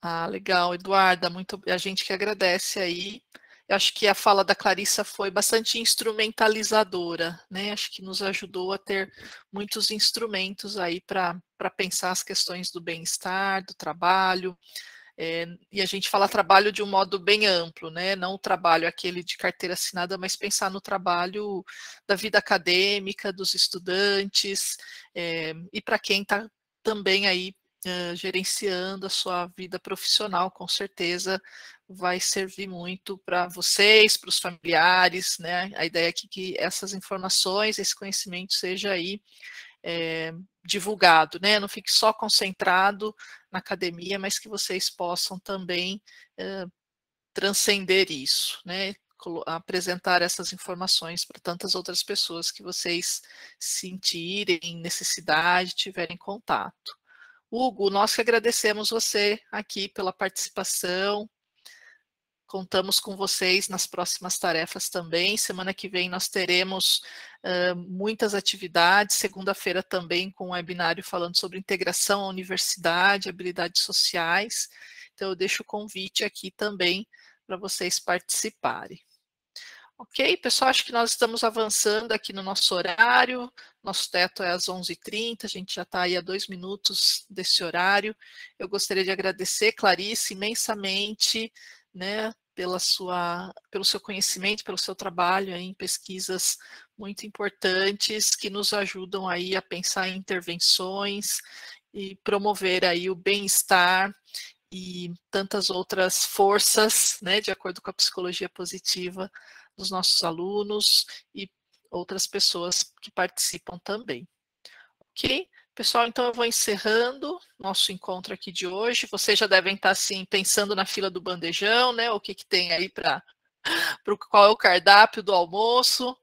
Ah, legal, Eduarda, a gente que agradece aí. Eu acho que a fala da Clarissa foi bastante instrumentalizadora, né? Acho que nos ajudou a ter muitos instrumentos aí para pensar as questões do bem-estar, do trabalho, e a gente fala trabalho de um modo bem amplo, né? Não o trabalho aquele de carteira assinada, mas pensar no trabalho da vida acadêmica, dos estudantes, e para quem está também aí gerenciando a sua vida profissional, com certeza vai servir muito para vocês, para os familiares, né? A ideia é que essas informações, esse conhecimento seja aí divulgado, né? Não fique só concentrado na academia, mas que vocês possam também transcender isso, né? Apresentar essas informações para tantas outras pessoas que vocês sentirem necessidade, tiverem contato. Hugo, nós que agradecemos você aqui pela participação. Contamos com vocês nas próximas tarefas também. Semana que vem nós teremos muitas atividades. Segunda-feira também com um webinário falando sobre integração à universidade, habilidades sociais. Então eu deixo o convite aqui também para vocês participarem. Ok, pessoal, acho que nós estamos avançando aqui no nosso horário, nosso teto é às 11h30, a gente já está aí a 2 minutos desse horário. Eu gostaria de agradecer, Clarice, imensamente, né, pelo seu conhecimento, pelo seu trabalho em pesquisas muito importantes, que nos ajudam aí a pensar em intervenções e promover aí o bem-estar e tantas outras forças, né, de acordo com a psicologia positiva, dos nossos alunos e outras pessoas que participam também. Ok? Pessoal, então eu vou encerrando nosso encontro aqui de hoje. Vocês já devem estar, assim, pensando na fila do bandejão, né? O que tem aí qual é o cardápio do almoço.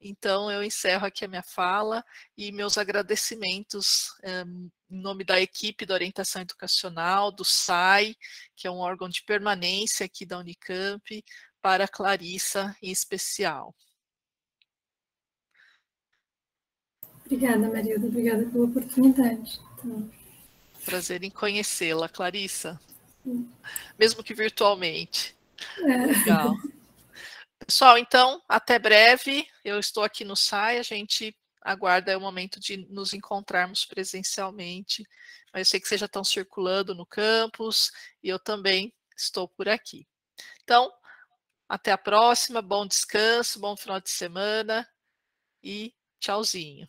Então, eu encerro aqui a minha fala e meus agradecimentos em nome da equipe da orientação educacional, do SAI, que é um órgão de permanência aqui da Unicamp, para a Clarissa em especial. Obrigada, Marilda, obrigada pela oportunidade. Então... Prazer em conhecê-la, Clarissa, mesmo que virtualmente. Legal. Pessoal, então, até breve. Eu estou aqui no SAI, a gente aguarda o momento de nos encontrarmos presencialmente. Mas eu sei que vocês já estão circulando no campus e eu também estou por aqui. Então, até a próxima, bom descanso, bom final de semana e tchauzinho.